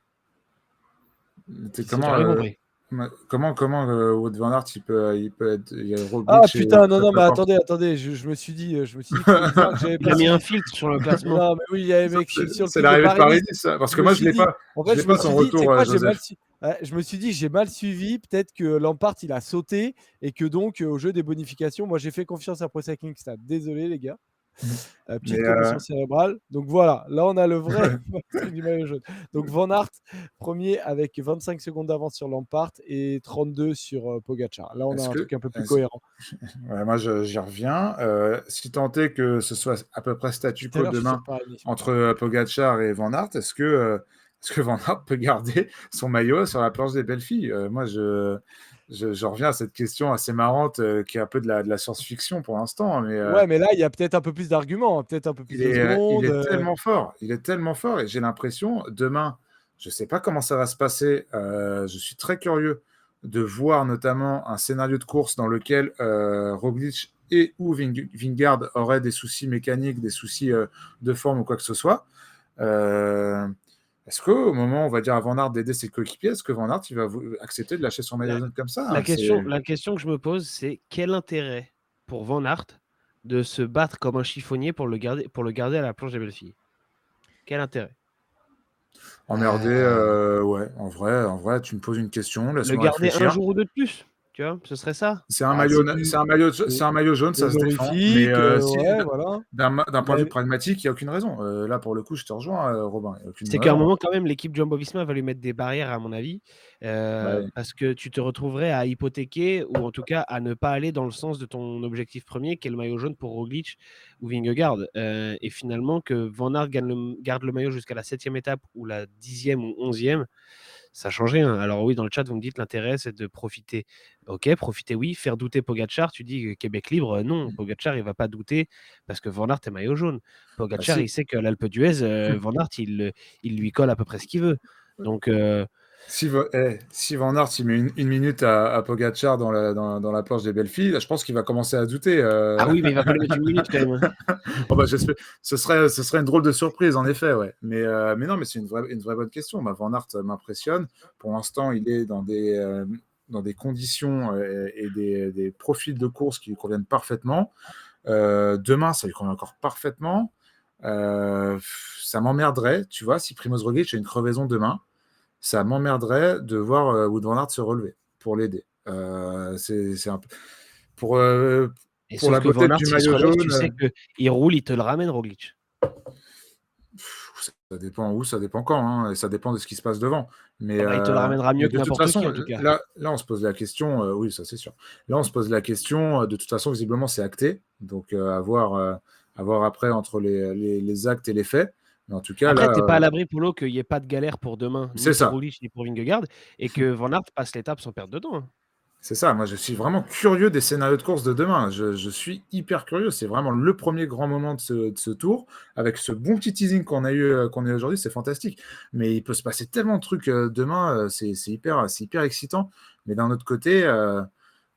[SPEAKER 2] Comment Wout van Aert il peut être, il y a Roglic.
[SPEAKER 1] Ah putain, non, mais attendez, je me suis dit qu'il fallait que j'avais
[SPEAKER 3] Il a mis un filtre sur le classement.
[SPEAKER 1] Non, mais oui, il y avait mec sur le
[SPEAKER 2] c'est l'arrivée de Paris, ça. Parce que moi, je l'ai pas.
[SPEAKER 1] En fait,
[SPEAKER 2] je l'ai pas son retour, Joseph.
[SPEAKER 1] Je me suis dit, j'ai mal suivi. Peut-être que Lampard, il a sauté et que donc, au jeu des bonifications, moi, j'ai fait confiance à Pro Cycling Stats. Désolé, les gars. Petite commotion cérébrale. Donc voilà, là, on a le vrai du maillot jaune. Donc Van Aert, premier avec 25 secondes d'avance sur Lampard et 32 sur Pogacar. Là, on a un truc un peu plus cohérent.
[SPEAKER 2] Ouais, moi, j'y reviens. Si tant est que ce soit à peu près statu quo demain entre Pogacar et Van Aert, est-ce que Van Aert peut garder son maillot sur la planche des belles filles? Moi, je reviens à cette question assez marrante qui est un peu de la science-fiction pour l'instant.
[SPEAKER 1] Ouais, mais là, il y a peut-être un peu plus d'arguments, peut-être un peu plus de secondes.
[SPEAKER 2] Il est tellement fort. Il est tellement fort et j'ai l'impression, demain, je ne sais pas comment ça va se passer. Je suis très curieux de voir notamment un scénario de course dans lequel Roglic et ou Vingegaard auraient des soucis mécaniques, des soucis de forme ou quoi que ce soit. Est-ce qu'au moment, on va dire à Van Aert d'aider ses coéquipiers, est-ce que Van Aert il va accepter de lâcher son maillot jaune comme ça?
[SPEAKER 3] La question que je me pose, c'est quel intérêt pour Van Aert de se battre comme un chiffonnier pour le garder à la planche des belles filles? Quel intérêt?
[SPEAKER 2] Emmerder, ouais, en vrai, tu me poses une question,
[SPEAKER 3] le
[SPEAKER 2] laisse-moi
[SPEAKER 3] garder
[SPEAKER 2] réfléchir.
[SPEAKER 3] un jour ou deux de plus, tu vois, ce serait ça.
[SPEAKER 2] C'est un maillot jaune, ça se défend. Mais
[SPEAKER 1] voilà.
[SPEAKER 2] d'un point de vue pragmatique, il n'y a aucune raison. Là, pour le coup, je te rejoins, Robin.
[SPEAKER 3] C'est qu'à un moment, quand même, l'équipe Jumbo-Visma va lui mettre des barrières, à mon avis, parce que tu te retrouverais à hypothéquer, ou en tout cas à ne pas aller dans le sens de ton objectif premier, qui est le maillot jaune pour Roglic ou Vingegaard. Et finalement, que Van Aert garde le maillot jusqu'à la 7e étape, ou la 10e ou 11e, ça change rien. Alors oui, dans le chat, vous me dites l'intérêt, c'est de profiter. Ok, profiter, oui. Faire douter Pogacar, tu dis Québec libre, non. Pogacar, il va pas douter parce que Van Aert est maillot jaune. Pogacar, il sait que l'Alpe d'Huez, Van Aert, il lui colle à peu près ce qu'il veut. Donc,
[SPEAKER 2] si Van Aert il met une minute à Pogacar dans la planche des belles filles, je pense qu'il va commencer à douter.
[SPEAKER 3] Ah oui, mais il va pas lui mettre une minute quand même.
[SPEAKER 2] Bon, ce serait une drôle de surprise, en effet, ouais. Mais non, mais c'est une vraie bonne question. Van Aert m'impressionne. Pour l'instant, il est dans des conditions et des profils de course qui lui conviennent parfaitement. Demain, ça lui convient encore parfaitement. Ça m'emmerderait, tu vois, si Primoz Roglic a une crevaison demain. Ça m'emmerderait de voir Wout van Aert se relever pour l'aider. C'est un peu pour la beauté du maillot jaune.
[SPEAKER 3] Tu sais qu'il roule, il te le ramène, Roglic.
[SPEAKER 2] Ça dépend où, ça dépend quand, hein, et ça dépend de ce qui se passe devant. Mais
[SPEAKER 3] il te le ramènera mieux que n'importe qui, en tout cas.
[SPEAKER 2] Là, on se pose la question, oui, ça c'est sûr. Là, on se pose la question, de toute façon, visiblement, c'est acté. Donc, à voir après entre les actes et les faits. Mais en tout cas,
[SPEAKER 3] après, tu n'es pas à l'abri, Polo, qu'il n'y ait pas de galère pour demain,
[SPEAKER 2] ni
[SPEAKER 3] pour Roglic, ni pour Vingegaard, et que Van Aert passe l'étape sans perdre de temps.
[SPEAKER 2] C'est ça, moi je suis vraiment curieux des scénarios de course de demain. Je suis hyper curieux. C'est vraiment le premier grand moment de ce tour. Avec ce bon petit teasing qu'on a eu aujourd'hui, c'est fantastique. Mais il peut se passer tellement de trucs demain, c'est hyper excitant. Mais d'un autre côté,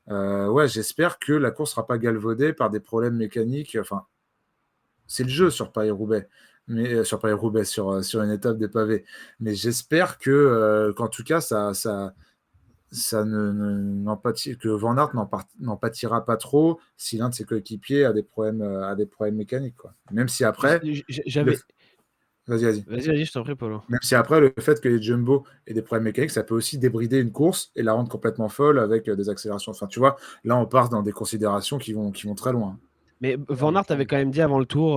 [SPEAKER 2] ouais, j'espère que la course ne sera pas galvaudée par des problèmes mécaniques. Enfin, c'est le jeu sur Paris-Roubaix. Mais sur Paris-Roubaix, sur une étape des pavés. Mais j'espère qu'en tout cas, que Van Aert n'en pâtira pas trop si l'un de ses coéquipiers a des problèmes mécaniques, quoi. Même si après,
[SPEAKER 3] J'avais.
[SPEAKER 2] vas-y.
[SPEAKER 3] Vas-y, je t'en prie, Polo.
[SPEAKER 2] Même si après, le fait que les Jumbo aient des problèmes mécaniques, ça peut aussi débrider une course et la rendre complètement folle avec des accélérations. Enfin, tu vois, là, on part dans des considérations qui vont très loin.
[SPEAKER 3] Mais Van Aert avait quand même dit avant le tour,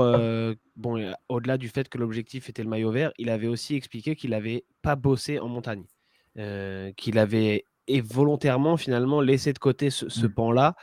[SPEAKER 3] au-delà du fait que l'objectif était le maillot vert, il avait aussi expliqué qu'il n'avait pas bossé en montagne, qu'il avait volontairement finalement laissé de côté ce pan-là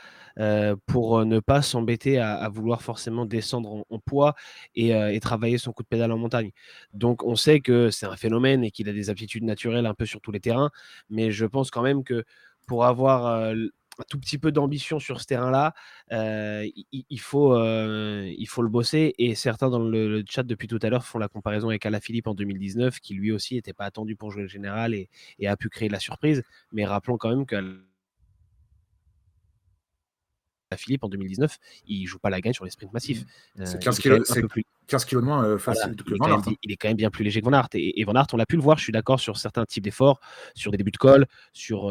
[SPEAKER 3] pour ne pas s'embêter à vouloir forcément descendre en poids et travailler son coup de pédale en montagne. Donc on sait que c'est un phénomène et qu'il a des aptitudes naturelles un peu sur tous les terrains, mais je pense quand même que pour avoir un tout petit peu d'ambition sur ce terrain-là, il faut le bosser. Et certains dans le chat depuis tout à l'heure font la comparaison avec Alaphilippe en 2019, qui lui aussi n'était pas attendu pour jouer le général et a pu créer de la surprise. Mais rappelons quand même qu'Alaphilippe en 2019, il joue pas la gagne sur les sprints massifs.
[SPEAKER 2] C'est 15 kilos de moins facile que Van Aert.
[SPEAKER 3] Il est quand même bien plus léger que Van Aert. Et Van Aert, on l'a pu le voir, je suis d'accord sur certains types d'efforts, sur des débuts de col, sur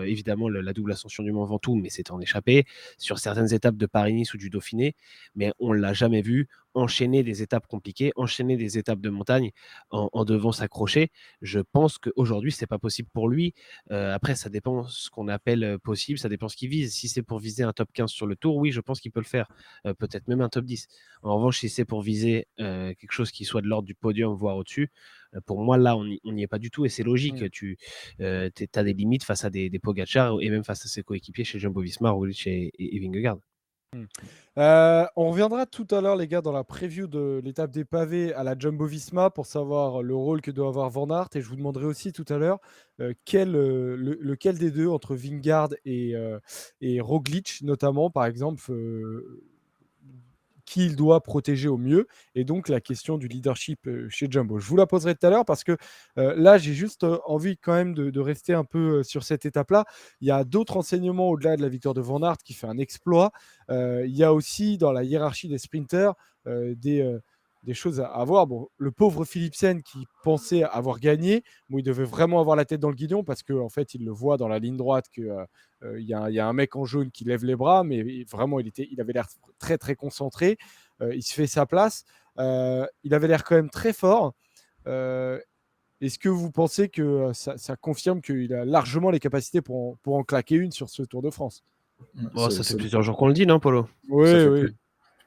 [SPEAKER 3] évidemment la double ascension du Mont Ventoux, mais c'était en échappé, sur certaines étapes de Paris-Nice ou du Dauphiné, mais on ne l'a jamais vu enchaîner des étapes compliquées, enchaîner des étapes de montagne en devant s'accrocher. Je pense qu'aujourd'hui, ce n'est pas possible pour lui. Après, ça dépend ce qu'on appelle possible, ça dépend ce qu'il vise. Si c'est pour viser un top 15 sur le tour, oui, je pense qu'il peut le faire. Peut-être même un top 10. En revanche, si c'est pour viser quelque chose qui soit de l'ordre du podium, voire au-dessus, pour moi, là, on n'y est pas du tout et c'est logique. Tu as des limites face à des Pogacar et même face à ses coéquipiers chez Jumbo-Visma, Roglic et Vingegaard.
[SPEAKER 1] On reviendra tout à l'heure, les gars, dans la preview de l'étape des pavés à la Jumbo-Visma pour savoir le rôle que doit avoir Van Aert. Et je vous demanderai aussi tout à l'heure lequel des deux, entre Vingegaard et Roglic notamment, par exemple, qui il doit protéger au mieux. Et donc, la question du leadership chez Jumbo. Je vous la poserai tout à l'heure parce que là, j'ai juste envie quand même de rester un peu sur cette étape-là. Il y a d'autres enseignements au-delà de la victoire de Van Aert qui fait un exploit. Il y a aussi dans la hiérarchie des sprinters des choses à voir. Bon, le pauvre Philipsen qui pensait avoir gagné, bon, il devait vraiment avoir la tête dans le guidon parce qu'en fait, il le voit dans la ligne droite qu'il y a un mec en jaune qui lève les bras, mais vraiment, il avait l'air très, très concentré. Il se fait sa place. Il avait l'air quand même très fort. Est-ce que vous pensez que ça confirme qu'il a largement les capacités pour en claquer une sur ce Tour de France?
[SPEAKER 3] Bon, ça fait plusieurs jours qu'on le dit, non, Polo?
[SPEAKER 1] Oui.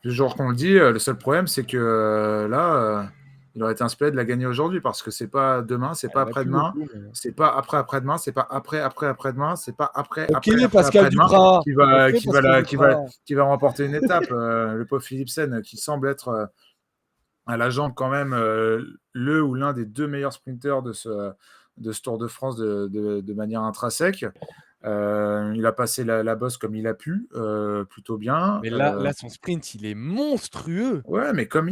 [SPEAKER 2] Plusieurs jours qu'on le dit. Le seul problème, c'est que là, il aurait été inspiré de la gagner aujourd'hui parce que c'est pas demain, c'est pas après-demain, c'est pas après-après-demain, c'est pas après-après-après-demain, c'est pas après-après-après-demain qui va remporter une étape. Le pauvre Philipsen qui semble être à la jambe quand même le ou l'un des deux meilleurs sprinters de ce Tour de France de manière intrinsèque. Il a passé la bosse comme il a pu, plutôt bien.
[SPEAKER 1] Mais là, son sprint, il est monstrueux.
[SPEAKER 2] Ouais, mais comme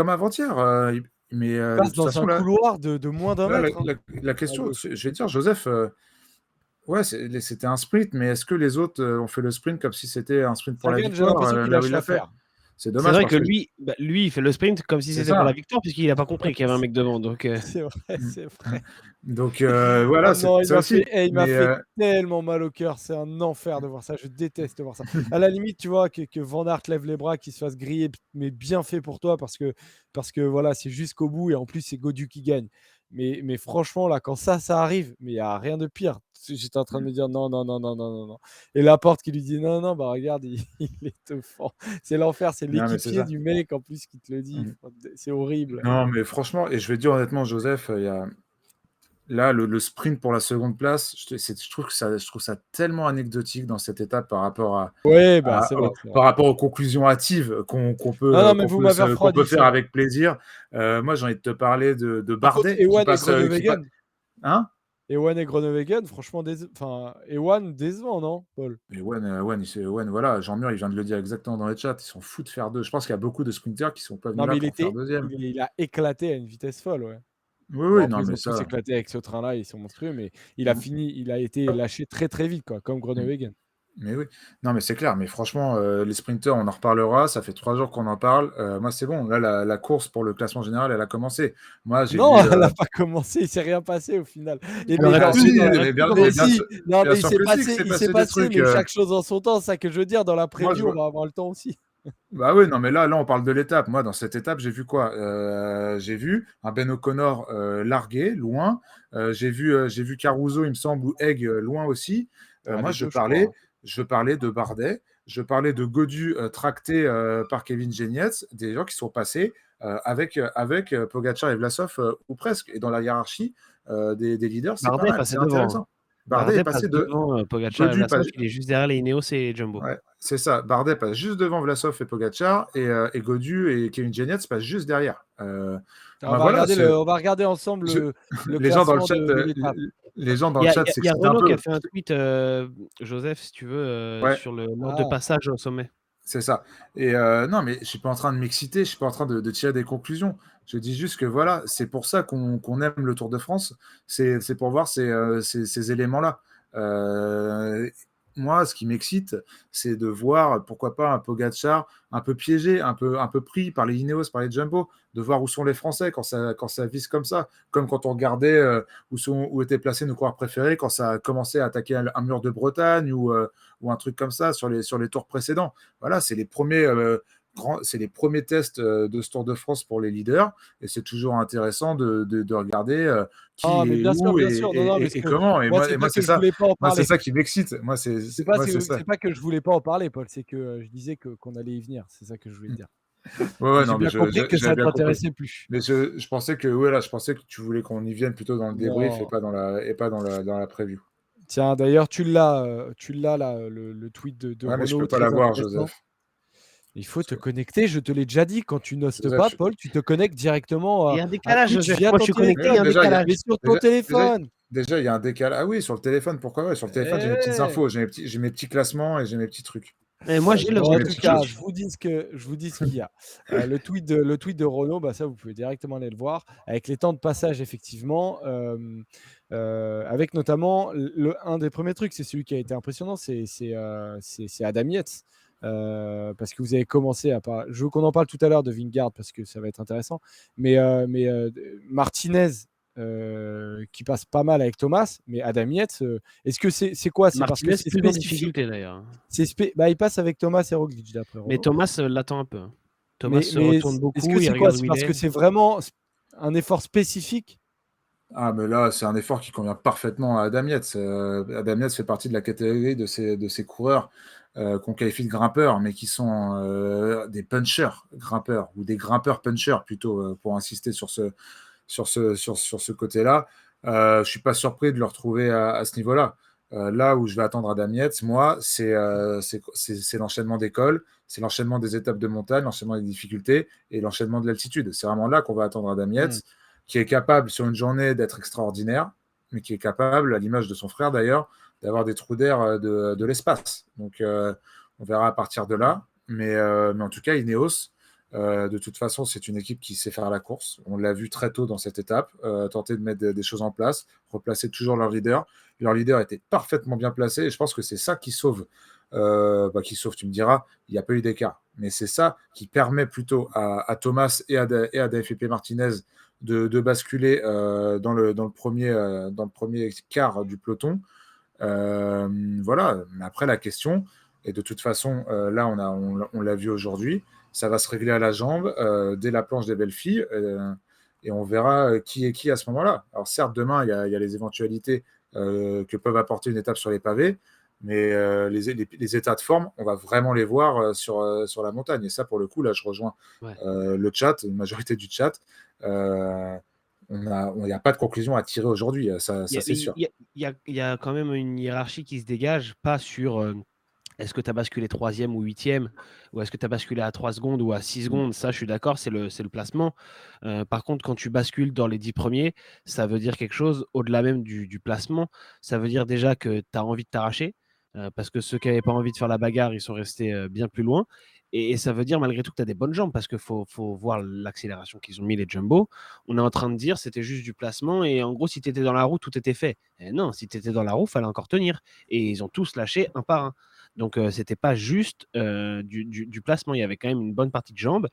[SPEAKER 2] avant-hier.
[SPEAKER 1] Il passe dans un couloir de moins d'un mètre.
[SPEAKER 2] La question, je vais te dire, Joseph, ouais, c'était un sprint, mais est-ce que les autres ont fait le sprint comme si c'était un sprint pour la victoire?
[SPEAKER 1] J'ai l'impression qu'il lâche l'affaire.
[SPEAKER 2] C'est dommage.
[SPEAKER 3] C'est vrai que lui, il fait le sprint comme si c'était pour la victoire, puisqu'il n'a pas compris qu'il y avait un mec devant. Donc,
[SPEAKER 1] c'est vrai.
[SPEAKER 2] Donc voilà,
[SPEAKER 1] il m'a fait tellement mal au cœur. C'est un enfer de voir ça. Je déteste voir ça. À la limite, tu vois, que Van Aert lève les bras, qu'il se fasse griller, mais bien fait pour toi parce que voilà, c'est jusqu'au bout et en plus, c'est Gaudu qui gagne. Mais franchement, là, quand ça arrive, mais il n'y a rien de pire. J'étais en train de me dire non. Et Laporte qui lui dit non, bah regarde, il est étouffant. C'est l'enfer, c'est l'équipier du mec en plus qui te le dit. C'est horrible.
[SPEAKER 2] Non, mais franchement, et je vais te dire honnêtement, Joseph, il y a là le sprint pour la seconde place. Je trouve ça tellement anecdotique dans cette étape par rapport par rapport aux conclusions hâtives qu'on peut faire avec plaisir. Moi, j'ai envie de te parler de Bardet.
[SPEAKER 1] Ewan et Groenewegen.
[SPEAKER 2] Hein?
[SPEAKER 1] Ewan et Groenewegen, franchement, Ewan décevant, non, Paul?
[SPEAKER 2] Et Owen, voilà, Jean-Mur, il vient de le dire exactement dans les chats, ils s'en foutent de faire deux. Je pense qu'il y a beaucoup de sprinters qui sont pas venus
[SPEAKER 1] Non,
[SPEAKER 2] là
[SPEAKER 1] mais
[SPEAKER 2] pour faire deuxième.
[SPEAKER 1] il a éclaté à une vitesse folle, ouais.
[SPEAKER 2] Oui,
[SPEAKER 1] Bon,
[SPEAKER 2] oui,
[SPEAKER 1] après,
[SPEAKER 2] non,
[SPEAKER 1] ils
[SPEAKER 2] mais
[SPEAKER 1] ont tous
[SPEAKER 2] ça.
[SPEAKER 1] éclaté avec ce train-là, ils sont monstrueux, mais
[SPEAKER 2] Mm,
[SPEAKER 1] il a été lâché très très vite, quoi, comme
[SPEAKER 2] mm.
[SPEAKER 1] Groenewegen.
[SPEAKER 2] Mais oui, non, mais c'est clair. Mais franchement, les sprinters, on en reparlera. Ça fait 3 jours qu'on en parle. Moi, c'est bon. Là, la course pour le classement général, elle a commencé. Moi, j'ai
[SPEAKER 1] Non,
[SPEAKER 2] vu.
[SPEAKER 1] elle n'a pas commencé, il s'est rien passé au final. Et
[SPEAKER 3] Elle
[SPEAKER 1] mais
[SPEAKER 3] aurait
[SPEAKER 1] non,
[SPEAKER 3] pu,
[SPEAKER 1] mais
[SPEAKER 2] Si,
[SPEAKER 1] non,
[SPEAKER 3] elle aurait pu
[SPEAKER 1] mais
[SPEAKER 2] mais
[SPEAKER 3] commencer.
[SPEAKER 1] si, non,
[SPEAKER 2] bien
[SPEAKER 1] mais
[SPEAKER 2] sûr que si, que
[SPEAKER 1] il s'est
[SPEAKER 2] des
[SPEAKER 1] passé,
[SPEAKER 2] trucs.
[SPEAKER 1] mais chaque chose en son temps, c'est ça que je veux dire. Dans la
[SPEAKER 2] Moi, je
[SPEAKER 1] preview, on
[SPEAKER 2] vois.
[SPEAKER 1] va avoir le temps aussi.
[SPEAKER 2] Bah oui, non, mais là, on parle de l'étape. Moi, dans cette étape, j'ai vu quoi? J'ai vu un Ben O'Connor largué, loin. J'ai vu Caruso, il me semble, ou Egg loin aussi. Moi,
[SPEAKER 1] Les deux, je crois, hein.
[SPEAKER 2] je parlais de Bardet, je parlais de Godu tracté par Kevin Genietz, des gens qui sont passés avec Pogacar et Vlasov ou presque. Et dans la hiérarchie des leaders, c'est pas
[SPEAKER 3] Bardet est
[SPEAKER 2] mal,
[SPEAKER 3] passé
[SPEAKER 2] c'est
[SPEAKER 3] devant.
[SPEAKER 2] intéressant. Bardet est
[SPEAKER 3] Bardet passe
[SPEAKER 2] passé de
[SPEAKER 3] devant Pogacar et
[SPEAKER 2] Godu,
[SPEAKER 3] Vlasov. Il est juste derrière les Ineos et Jumbo.
[SPEAKER 2] ouais, c'est ça. Bardet passe juste devant Vlasov et Pogacar et Godu et Kevin Genietz passent juste derrière.
[SPEAKER 1] On
[SPEAKER 2] Ben
[SPEAKER 1] va
[SPEAKER 2] voilà,
[SPEAKER 1] on va regarder ensemble
[SPEAKER 2] je-
[SPEAKER 1] le
[SPEAKER 2] les gens dans le
[SPEAKER 1] classement
[SPEAKER 2] chat,
[SPEAKER 1] de l'étape.
[SPEAKER 2] les gens dans
[SPEAKER 3] Il y
[SPEAKER 2] le
[SPEAKER 3] a,
[SPEAKER 2] chat
[SPEAKER 3] il y a
[SPEAKER 2] s'excitent un
[SPEAKER 3] Renaud qui a
[SPEAKER 2] peu.
[SPEAKER 3] fait un tweet, Joseph, si tu veux,
[SPEAKER 2] Ouais,
[SPEAKER 3] sur l'ordre de
[SPEAKER 1] Ah,
[SPEAKER 3] passage au sommet.
[SPEAKER 2] c'est ça. Et non, mais je suis pas en train de m'exciter, je suis pas en train de tirer des conclusions. Je dis juste que voilà, c'est pour ça qu'on aime le Tour de France. C'est pour voir ces éléments-là. Euh, Moi, ce qui m'excite, c'est de voir, pourquoi pas, un Pogacar un peu piégé, un peu pris par les Ineos, par les Jumbo, de voir où sont les Français quand ça vise comme ça. Comme quand on regardait où étaient placés nos coureurs préférés quand ça a commencé à attaquer un mur de Bretagne ou un truc comme ça sur les tours précédents. Voilà, c'est les premiers tests de ce Tour de France pour les leaders, et c'est toujours intéressant de regarder
[SPEAKER 1] ah, mais
[SPEAKER 2] qui est où
[SPEAKER 1] bien sûr. Non, non, mais
[SPEAKER 2] et comment.
[SPEAKER 1] moi, c'est pas que je voulais pas en
[SPEAKER 2] Moi, c'est
[SPEAKER 1] parler.
[SPEAKER 2] ça qui m'excite. Moi, c'est ça.
[SPEAKER 1] C'est pas que je voulais pas en parler, Paul. C'est que je disais qu'on allait y venir. C'est ça que je voulais te dire.
[SPEAKER 2] Ouais,
[SPEAKER 1] Mais
[SPEAKER 2] ouais,
[SPEAKER 1] j'ai
[SPEAKER 2] non, mais
[SPEAKER 1] bien compris que ça
[SPEAKER 2] j'avais
[SPEAKER 1] ne
[SPEAKER 2] bien compris.
[SPEAKER 1] t'intéressait plus.
[SPEAKER 2] Mais je pensais que, je pensais que tu voulais qu'on y vienne plutôt dans le débrief et
[SPEAKER 1] Non.
[SPEAKER 2] pas dans la preview.
[SPEAKER 1] Tiens, d'ailleurs, tu l'as là, le tweet de
[SPEAKER 2] Ouais, mais je
[SPEAKER 1] Renaud,
[SPEAKER 2] peux pas
[SPEAKER 1] très
[SPEAKER 2] l'avoir,
[SPEAKER 1] intéressant.
[SPEAKER 2] Joseph.
[SPEAKER 1] Il faut
[SPEAKER 2] Parce
[SPEAKER 1] te
[SPEAKER 2] que,
[SPEAKER 1] connecter, je te l'ai déjà dit, quand tu n'hostes
[SPEAKER 2] Joseph,
[SPEAKER 1] pas, Paul, tu te connectes directement
[SPEAKER 3] Il y a un
[SPEAKER 1] à
[SPEAKER 3] décalage,
[SPEAKER 1] Twitch
[SPEAKER 3] Joseph.
[SPEAKER 1] via
[SPEAKER 3] Moi, je
[SPEAKER 1] ton
[SPEAKER 3] suis
[SPEAKER 2] mais
[SPEAKER 3] connecté, il y
[SPEAKER 1] téléphone.
[SPEAKER 3] a un
[SPEAKER 2] déjà,
[SPEAKER 3] décalage.
[SPEAKER 1] Mais sur ton
[SPEAKER 2] déjà, déjà,
[SPEAKER 1] téléphone.
[SPEAKER 2] déjà, il y a un décalage. Ah oui, sur le téléphone, pourquoi? Ouais, sur le téléphone, j'ai mes petites
[SPEAKER 1] Eh.
[SPEAKER 2] infos, j'ai mes petits classements et j'ai mes petits trucs.
[SPEAKER 3] Et moi, j'ai le
[SPEAKER 1] Bon,
[SPEAKER 2] J'ai
[SPEAKER 1] en
[SPEAKER 2] mes
[SPEAKER 1] tout
[SPEAKER 2] petites
[SPEAKER 1] cas,
[SPEAKER 2] choses.
[SPEAKER 1] je vous dis ce qu'il y a. Le tweet de Renaud, bah, ça, vous pouvez directement aller le voir, avec les temps de passage, effectivement, avec notamment un des premiers trucs, c'est celui qui a été impressionnant, c'est Adam Yates. Parce que vous avez commencé à parler. Je veux qu'on en parle tout à l'heure de Vingegaard parce que ça va être intéressant. Mais Martinez, qui passe pas mal avec Thomas, mais Adam Yates, est-ce que c'est quoi? C'est parce que
[SPEAKER 3] Martinez
[SPEAKER 1] c'est
[SPEAKER 3] plus en
[SPEAKER 1] spécifique.
[SPEAKER 3] difficulté d'ailleurs.
[SPEAKER 1] Bah, il passe avec Thomas et Roglic d'après
[SPEAKER 3] Mais
[SPEAKER 1] Renaud.
[SPEAKER 3] Thomas l'attend un peu. Thomas se
[SPEAKER 1] Mais
[SPEAKER 3] retourne
[SPEAKER 1] est-ce que
[SPEAKER 3] beaucoup, il
[SPEAKER 1] c'est quoi?
[SPEAKER 3] regarde
[SPEAKER 1] C'est
[SPEAKER 3] où il
[SPEAKER 1] parce
[SPEAKER 3] est.
[SPEAKER 1] que c'est vraiment un effort spécifique?
[SPEAKER 2] Ah, mais là, c'est un effort qui convient parfaitement à Adam Yates. Adam Yates fait partie de la catégorie de ces coureurs qu'on qualifie de grimpeurs, mais qui sont des punchers grimpeurs, ou des grimpeurs punchers plutôt, pour insister sur ce côté-là. Je suis pas surpris de le retrouver à ce niveau-là. Là où je vais attendre Adam Yates, moi, c'est l'enchaînement des cols, c'est l'enchaînement des étapes de montagne, l'enchaînement des difficultés et l'enchaînement de l'altitude. C'est vraiment là qu'on va attendre Adam Yates, qui est capable sur une journée d'être extraordinaire, mais qui est capable, à l'image de son frère d'ailleurs, d'avoir des trous d'air de l'espace. Donc on verra à partir de là. Mais en tout cas, Ineos, de toute façon, c'est une équipe qui sait faire la course. On l'a vu très tôt dans cette étape, tenter de mettre des choses en place, replacer toujours leur leader. Leur leader était parfaitement bien placé et je pense que c'est ça qui sauve. Qui sauve, tu me diras, il n'y a pas eu d'écart. Mais c'est ça qui permet plutôt à Thomas et à Felipe Martinez de basculer dans le premier quart du peloton. Voilà. Mais après, la question, et de toute façon, là, on l'a vu aujourd'hui, ça va se régler à la jambe dès la planche des belles filles. Et on verra qui est qui à ce moment-là. Alors certes, demain, il y a les éventualités que peuvent apporter une étape sur les pavés, mais les états de forme, on va vraiment les voir sur la montagne. Et ça, pour le coup, là, je rejoins
[SPEAKER 3] Ouais.
[SPEAKER 2] le chat, une majorité du chat. Il n'y a pas de conclusion à tirer aujourd'hui, ça c'est sûr.
[SPEAKER 3] Il y a quand même une hiérarchie qui se dégage, pas sur Est-ce que tu as basculé 3e ou 8e, ou est-ce que tu as basculé à 3 secondes ou à 6 secondes? Ça, je suis d'accord, c'est le placement. Par contre, quand tu bascules dans les 10 premiers, ça veut dire quelque chose au-delà même du placement. Ça veut dire déjà que tu as envie de t'arracher, parce que ceux qui n'avaient pas envie de faire la bagarre, ils sont restés bien plus loin. Et ça veut dire malgré tout que tu as des bonnes jambes, parce qu'il faut voir l'accélération qu'ils ont mis les Jumbo. On est en train de dire c'était juste du placement, et en gros, si tu étais dans la roue, tout était fait. Et non, si tu étais dans la roue, il fallait encore tenir. Et ils ont tous lâché un par un. Donc, c'était pas juste du placement. Il y avait quand même une bonne partie de jambes.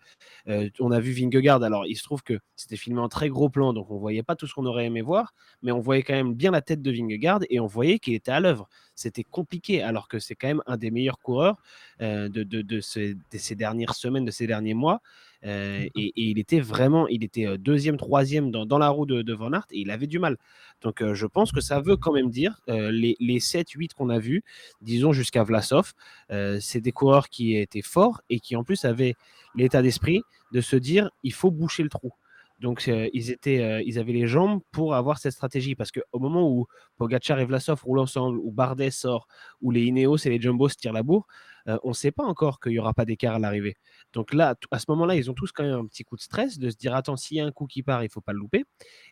[SPEAKER 3] On a vu Vingegaard. Alors, il se trouve que c'était filmé en très gros plan, donc on voyait pas tout ce qu'on aurait aimé voir, mais on voyait quand même bien la tête de Vingegaard et on voyait qu'il était à l'œuvre. C'était compliqué, alors que c'est quand même un des meilleurs coureurs de ces dernières semaines, de ces derniers mois. Et il était vraiment, il était deuxième, troisième dans la roue de Van Aert et il avait du mal. Donc, je pense que ça veut quand même dire les 7-8 qu'on a vus, disons jusqu'à Vlasov, c'est des coureurs qui étaient forts et qui en plus avaient l'état d'esprit de se dire il faut boucher le trou. Donc ils avaient les jambes pour avoir cette stratégie, parce qu'au moment où Pogacar et Vlasov roulent ensemble, où Bardet sort, où les Ineos et les Jumbo se tirent la bourre, on ne sait pas encore qu'il n'y aura pas d'écart à l'arrivée. Donc là, à ce moment-là, ils ont tous quand même un petit coup de stress de se dire attends, s'il y a un coup qui part, il ne faut pas le louper.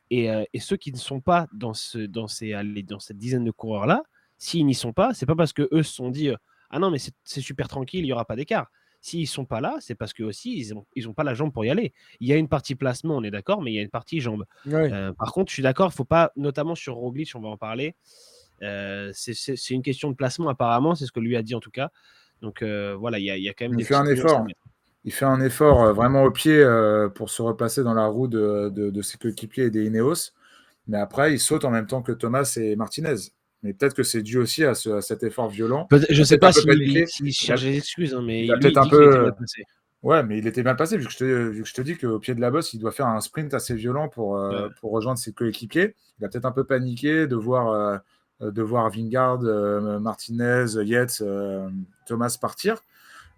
[SPEAKER 3] Et ceux qui ne sont pas dans cette dizaine de coureurs-là, s'ils n'y sont pas, c'est pas parce qu'eux se sont dit ah non, mais c'est super tranquille, il n'y aura pas d'écart. S'ils ne sont pas là, c'est parce qu'eux aussi, ils ont pas la jambe pour y aller. Il y a une partie placement, on est d'accord, mais il y a une partie jambe.
[SPEAKER 1] Ouais.
[SPEAKER 3] Par contre, je suis d'accord, il ne faut pas, notamment sur Roglic, on va en parler. C'est une question de placement, apparemment, c'est ce que lui a dit en tout cas. Donc voilà, il y a quand même des
[SPEAKER 2] fait un
[SPEAKER 3] petites nuances à
[SPEAKER 2] effort.
[SPEAKER 3] mettre.
[SPEAKER 2] Il fait un effort vraiment au pied pour se replacer dans la roue de ses coéquipiers et des Ineos. Mais après, il saute en même temps que Thomas et Martinez. Mais peut-être que c'est dû aussi à cet effort violent.
[SPEAKER 3] Je
[SPEAKER 2] Il
[SPEAKER 3] ne
[SPEAKER 2] a
[SPEAKER 3] sais
[SPEAKER 2] peut-être un
[SPEAKER 3] pas
[SPEAKER 2] peu
[SPEAKER 3] s'il
[SPEAKER 2] paniqué.
[SPEAKER 3] cherche des excuses, hein, mais
[SPEAKER 2] Il a
[SPEAKER 3] lui,
[SPEAKER 2] peut-être
[SPEAKER 3] il
[SPEAKER 2] un
[SPEAKER 3] dit qu'il était
[SPEAKER 2] peu.
[SPEAKER 3] mal placé.
[SPEAKER 2] Ouais, mais il était mal passé, vu que je te dis qu'au pied de la bosse, il doit faire un sprint assez violent
[SPEAKER 3] Ouais.
[SPEAKER 2] pour rejoindre ses coéquipiers. Il a peut-être un peu paniqué de voir Vingegaard, Martinez, Yates, Thomas partir.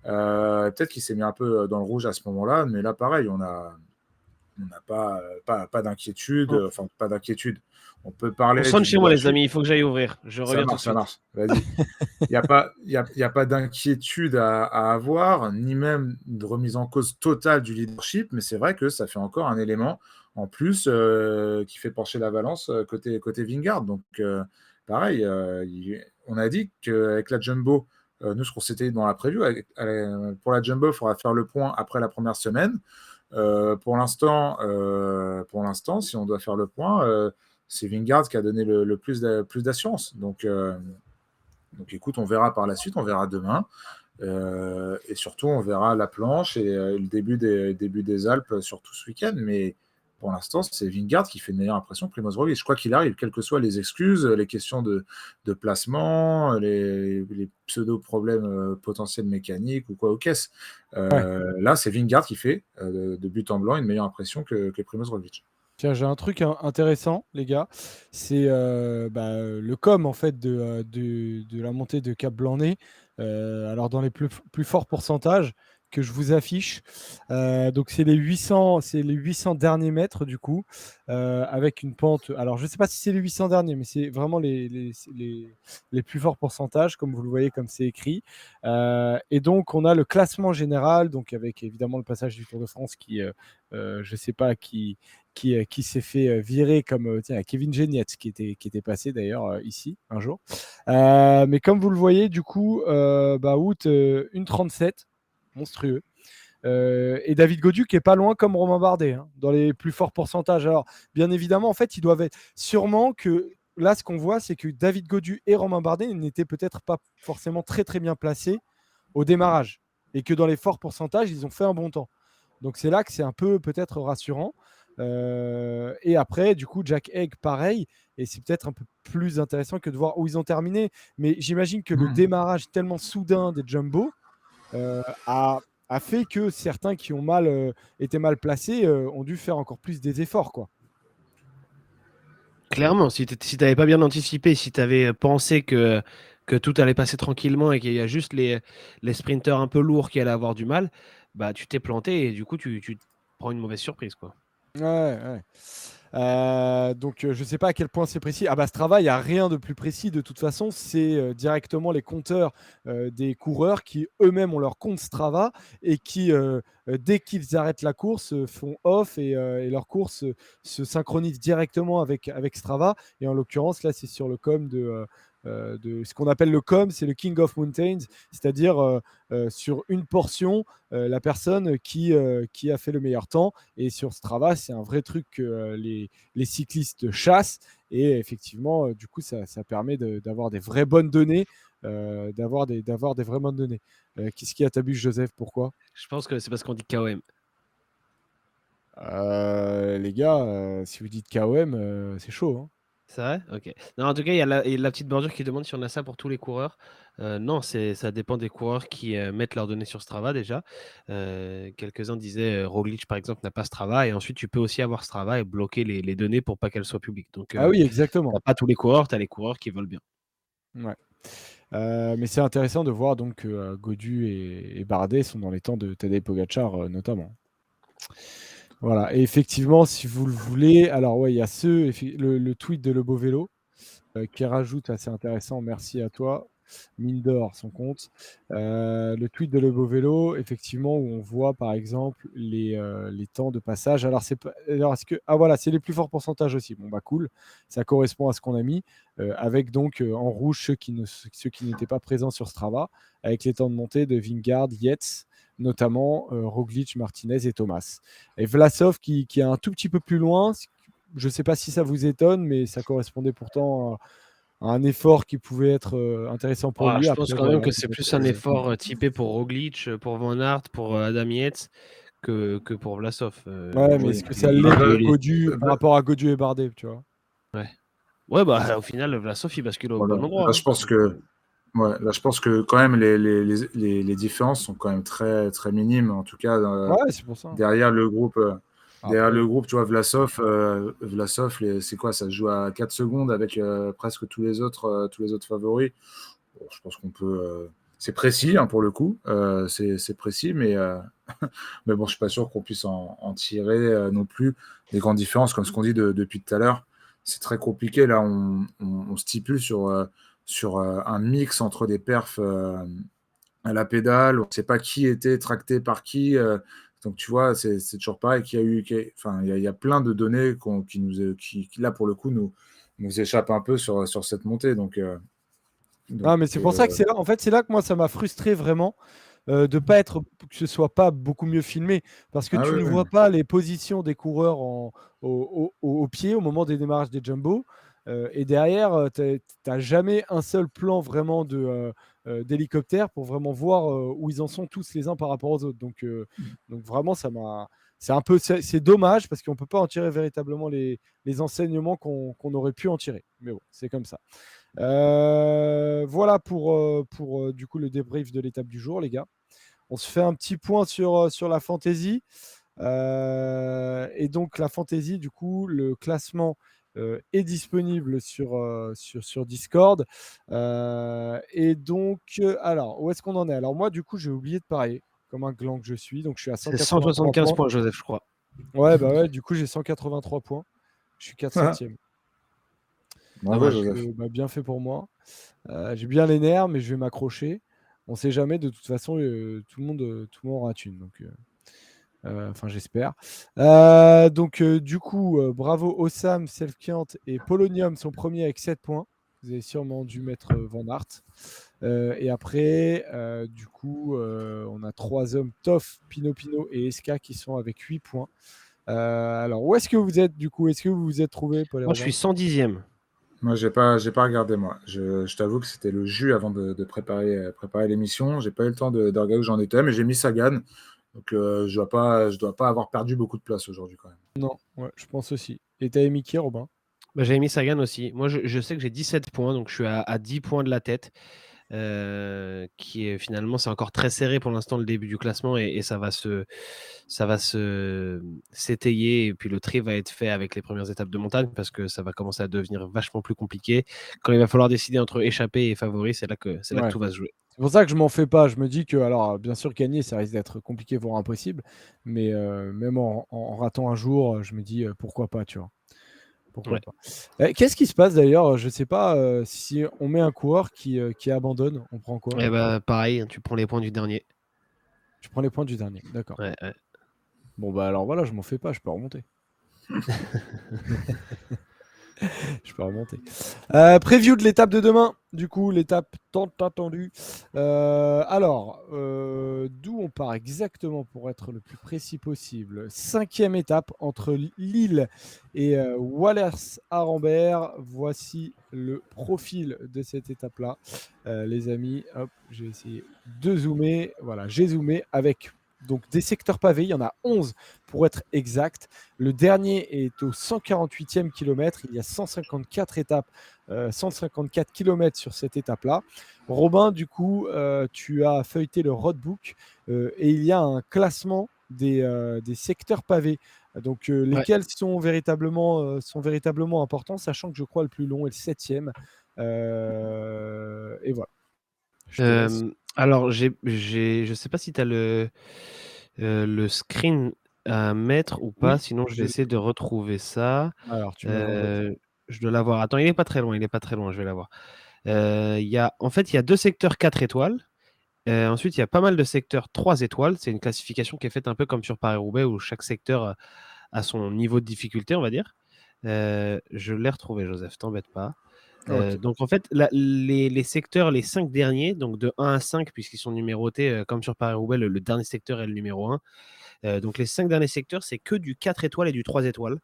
[SPEAKER 2] Peut-être qu'il s'est mis un peu dans le rouge à ce moment-là, mais là, pareil, on n'a pas d'inquiétude.
[SPEAKER 3] On,
[SPEAKER 2] Enfin, pas d'inquiétude. On peut
[SPEAKER 3] on
[SPEAKER 2] parler
[SPEAKER 3] sonne
[SPEAKER 2] du
[SPEAKER 3] chez moi, les
[SPEAKER 2] leadership.
[SPEAKER 3] amis, il faut que j'aille ouvrir. Je
[SPEAKER 2] Ça
[SPEAKER 3] reviens tout de
[SPEAKER 2] marche, ça
[SPEAKER 3] suite.
[SPEAKER 2] marche. Vas-y. Il n'y a pas d'inquiétude à avoir, ni même de remise en cause totale du leadership, mais c'est vrai que ça fait encore un élément en plus qui fait pencher la balance côté Vingegaard. Donc, pareil, on a dit qu'avec la Jumbo, nous, ce qu'on s'était dit dans la preview, pour la Jumbo, il faudra faire le point après la première semaine. Pour l'instant, si on doit faire le point, c'est Vingegaard qui a donné le plus d'assurance. Donc, écoute, on verra par la suite, on verra demain. Et surtout, on verra la planche et le début des Alpes, surtout ce week-end. Mais pour l'instant, c'est Vingegaard qui fait une meilleure impression que Primoz Roglic. Je crois qu'il arrive, quelles que soient les excuses, les questions de placement, les pseudo-problèmes potentiels mécaniques ou quoi aux caisses.
[SPEAKER 1] Ouais.
[SPEAKER 2] Là, c'est Vingegaard qui fait, de but en blanc, une meilleure impression que Primoz Roglic.
[SPEAKER 1] Tiens, j'ai un truc intéressant, les gars. C'est le com en fait de la montée de Cap Blanc-Nez. Alors dans les plus forts pourcentages que je vous affiche. Donc c'est les 800 derniers mètres du coup, avec une pente. Alors je ne sais pas si c'est les 800 derniers, mais c'est vraiment les plus forts pourcentages, comme vous le voyez, comme c'est écrit. Et donc on a le classement général, donc avec évidemment le passage du Tour de France qui, je ne sais pas qui s'est fait virer comme Kevin Genietz qui était passé d'ailleurs ici un jour. Mais comme vous le voyez, du coup, Wout, 1,37, monstrueux. Et David Gaudu qui est pas loin comme Romain Bardet, hein, dans les plus forts pourcentages. Alors, bien évidemment, en fait, ils doivent être sûrement que là, ce qu'on voit, c'est que David Gaudu et Romain Bardet n'étaient peut-être pas forcément très très bien placés au démarrage et que dans les forts pourcentages, ils ont fait un bon temps. Donc c'est là que c'est un peu peut-être rassurant. Et après, du coup, Jack Egg, pareil. Et c'est peut-être un peu plus intéressant que de voir où ils ont terminé. Mais j'imagine que le démarrage tellement soudain des Jumbo a fait que certains qui ont été mal placés ont dû faire encore plus des efforts, quoi.
[SPEAKER 3] Clairement, si tu n'avais pas bien anticipé, si tu avais pensé que tout allait passer tranquillement et qu'il y a juste les sprinters un peu lourds qui allaient avoir du mal, bah tu t'es planté et du coup tu te prends une mauvaise surprise, quoi.
[SPEAKER 1] Ouais, ouais. Donc, je ne sais pas à quel point c'est précis. Ah bah Strava, il n'y a rien de plus précis de toute façon. C'est directement les compteurs des coureurs qui eux-mêmes ont leur compte Strava et qui, dès qu'ils arrêtent la course, font off et leur course se synchronise directement avec Strava. Et en l'occurrence, là, c'est sur le com de ce qu'on appelle le com, c'est le King of Mountains, c'est-à-dire sur une portion, la personne qui a fait le meilleur temps. Et sur Strava, c'est un vrai truc que les cyclistes chassent. Et effectivement, du coup, ça permet d'avoir des vraies bonnes données, d'avoir des vraies bonnes données. Qu'est-ce qui a t'abuse, Joseph? Pourquoi?
[SPEAKER 3] Je pense que c'est parce qu'on dit KOM.
[SPEAKER 1] Les gars, si vous dites KOM, c'est chaud, hein.
[SPEAKER 3] C'est vrai? Ok. Non, en tout cas, il y a la petite bordure qui demande si on a ça pour tous les coureurs. Non, ça dépend des coureurs qui mettent leurs données sur Strava déjà. Quelques-uns disaient Roglic, par exemple, n'a pas Strava. Et ensuite, tu peux aussi avoir Strava et bloquer les données pour pas qu'elles soient publiques. Donc,
[SPEAKER 1] Ah oui,
[SPEAKER 3] tu
[SPEAKER 1] exactement.
[SPEAKER 3] n'as pas tous les coureurs, tu as les coureurs qui veulent bien.
[SPEAKER 1] Ouais. Mais c'est intéressant de voir donc que Gaudu et Bardet sont dans les temps de Tadej Pogacar notamment. Voilà. Et effectivement, si vous le voulez, alors ouais, il y a le tweet de Le Beau Vélo qui rajoute, assez intéressant, merci à toi, mine d'or son compte. Le tweet de Le Beau Vélo, effectivement, où on voit par exemple les temps de passage. Alors, est-ce que. Ah voilà, c'est les plus forts pourcentages aussi. Bon, bah cool, ça correspond à ce qu'on a mis, avec donc en rouge ceux qui n'étaient pas présents sur Strava, avec les temps de montée de Vingegaard, Yates, notamment Roglic, Martinez et Thomas. Et Vlasov qui est un tout petit peu plus loin. Je ne sais pas si ça vous étonne, mais ça correspondait pourtant à un effort qui pouvait être intéressant pour lui.
[SPEAKER 3] Je
[SPEAKER 1] Après,
[SPEAKER 3] pense quand
[SPEAKER 1] voilà,
[SPEAKER 3] même que c'est plus un effort typé pour Roglic, pour Van Aert, pour Adam Yates que pour Vlasov.
[SPEAKER 1] Ouais, mais est-ce que ça l'est pour Gaudu par rapport à Gaudu et Bardet, tu vois?
[SPEAKER 3] Ouais, bah au final, Vlasov, il bascule au bon endroit.
[SPEAKER 2] Là, je pense que je pense que quand même les différences sont quand même très, très minimes, en tout cas
[SPEAKER 1] Ouais, c'est pour ça.
[SPEAKER 2] derrière le groupe. Derrière
[SPEAKER 1] Après,
[SPEAKER 2] le groupe, tu vois, Vlasov, c'est quoi? Ça se joue à 4 secondes avec presque tous les autres favoris. Bon, je pense qu'on peut. C'est précis hein, pour le coup, c'est précis, mais mais bon, je suis pas sûr qu'on puisse en tirer non plus des grandes différences, comme ce qu'on dit depuis tout à l'heure. C'est très compliqué. Là, on stipule sur un mix entre des perfs à la pédale. On ne sait pas qui était tracté par qui. Donc, tu vois, c'est toujours pareil. Il y a plein de données qui, là, pour le coup, nous échappent un peu sur cette montée. Donc,
[SPEAKER 1] ah, mais c'est pour ça que c'est là. En fait, c'est là que moi, ça m'a frustré vraiment de pas être, que ce soit pas beaucoup mieux filmé, parce que tu ne vois pas les positions des coureurs au pied au moment des démarrages des jumbo. Et derrière, tu n'as jamais un seul plan vraiment d'hélicoptère pour vraiment voir où ils en sont tous les uns par rapport aux autres. Donc vraiment, c'est dommage parce qu'on ne peut pas en tirer véritablement les enseignements qu'on aurait pu en tirer. Mais bon, c'est comme ça. Voilà pour du coup le débrief de l'étape du jour, les gars. On se fait un petit point sur la fantasy. Et donc la fantasy, du coup, le classement est disponible sur Discord. Et donc, alors, où est-ce qu'on en est? Alors moi, du coup, j'ai oublié de parier, comme un gland que je suis. Donc je suis à
[SPEAKER 3] C'est
[SPEAKER 1] 175
[SPEAKER 3] points, Joseph, je crois.
[SPEAKER 1] Ouais, bah ouais, du coup, j'ai 183 points. Je suis 400e.
[SPEAKER 2] Bravo, Joseph.
[SPEAKER 1] Bien fait pour moi. J'ai bien les nerfs, mais je vais m'accrocher. On ne sait jamais. De toute façon, tout le monde aura une. Donc, enfin, j'espère. Donc, du coup, bravo Ossam, Selfkiant et Polonium sont premiers avec 7 points. Vous avez sûrement dû mettre Van Aert. Et après, du coup, on a 3 hommes, Toff, Pinot et Eska, qui sont avec 8 points. Alors, où est-ce que vous êtes, du coup? Est-ce que vous vous êtes trouvé, Paul et
[SPEAKER 3] Moi, je
[SPEAKER 1] Robin?
[SPEAKER 3] suis 110e.
[SPEAKER 2] Moi, j'ai pas regardé, moi. Je t'avoue que c'était le jus avant de préparer l'émission. J'ai pas eu le temps de regarder où j'en étais, mais j'ai mis Sagan. Donc, je dois pas avoir perdu beaucoup de place aujourd'hui, quand même.
[SPEAKER 1] Non, ouais, je pense aussi. Et t'avais mis qui, Robin?
[SPEAKER 3] Bah, j'avais mis Sagan aussi. Moi, je sais que j'ai 17 points, donc je suis à 10 points de la tête. Qui est finalement, c'est encore très serré pour l'instant le début du classement et ça va s'étayer et puis le tri va être fait avec les premières étapes de montagne parce que ça va commencer à devenir vachement plus compliqué. Quand il va falloir décider entre échappé et favori, c'est là que tout va se jouer.
[SPEAKER 1] C'est pour ça que je m'en fais pas. Je me dis que, alors, bien sûr, gagner, ça risque d'être compliqué, voire impossible. Mais même en ratant un jour, je me dis pourquoi pas, tu vois. Pourquoi
[SPEAKER 3] Ouais.
[SPEAKER 1] pas. Qu'est-ce qui se passe d'ailleurs? Je sais pas si on met un coureur qui abandonne, on prend quoi?
[SPEAKER 3] Et bah, pareil, tu prends les points du dernier.
[SPEAKER 1] Tu prends les points du dernier, d'accord.
[SPEAKER 3] Ouais.
[SPEAKER 1] Bon bah alors voilà, je m'en fais pas, je peux remonter. Je peux remonter. Preview de l'étape de demain, du coup, l'étape tant attendue. D'où on part exactement pour être le plus précis possible? 5e étape entre Lille et Wallers-Arambert. Voici le profil de cette étape-là. Les amis, hop, j'ai essayé de zoomer. Voilà, j'ai zoomé avec donc des secteurs pavés. Il y en a 11 pour être exact. Le dernier est au 148e kilomètre. Il y a 154 étapes, 154 kilomètres sur cette étape-là. Robin, du coup, tu as feuilleté le roadbook et il y a un classement des secteurs pavés. Donc, lesquels sont véritablement importants, sachant que je crois le plus long est le 7e. Et voilà. Je te laisse.
[SPEAKER 3] Alors, je sais pas si tu as le screen à mettre ou pas,
[SPEAKER 1] Oui,
[SPEAKER 3] sinon je
[SPEAKER 1] je
[SPEAKER 3] vais
[SPEAKER 1] l'ai.
[SPEAKER 3] essayer de retrouver ça.
[SPEAKER 1] Alors, tu me l'envoies.
[SPEAKER 3] Je dois l'avoir. Attends, il est pas très loin, je vais l'avoir. En fait, il y a 2 secteurs 4 étoiles. Ensuite, il y a pas mal de secteurs 3 étoiles. C'est une classification qui est faite un peu comme sur Paris-Roubaix, où chaque secteur a son niveau de difficulté, on va dire. Je l'ai retrouvé, Joseph, t'embête pas.
[SPEAKER 1] Ok.
[SPEAKER 3] Donc en fait, les secteurs, les 5 derniers, donc de 1 à 5, puisqu'ils sont numérotés, comme sur Paris-Roubaix, le dernier secteur est le numéro 1. Donc les 5 derniers secteurs, c'est que du 4 étoiles et du 3 étoiles.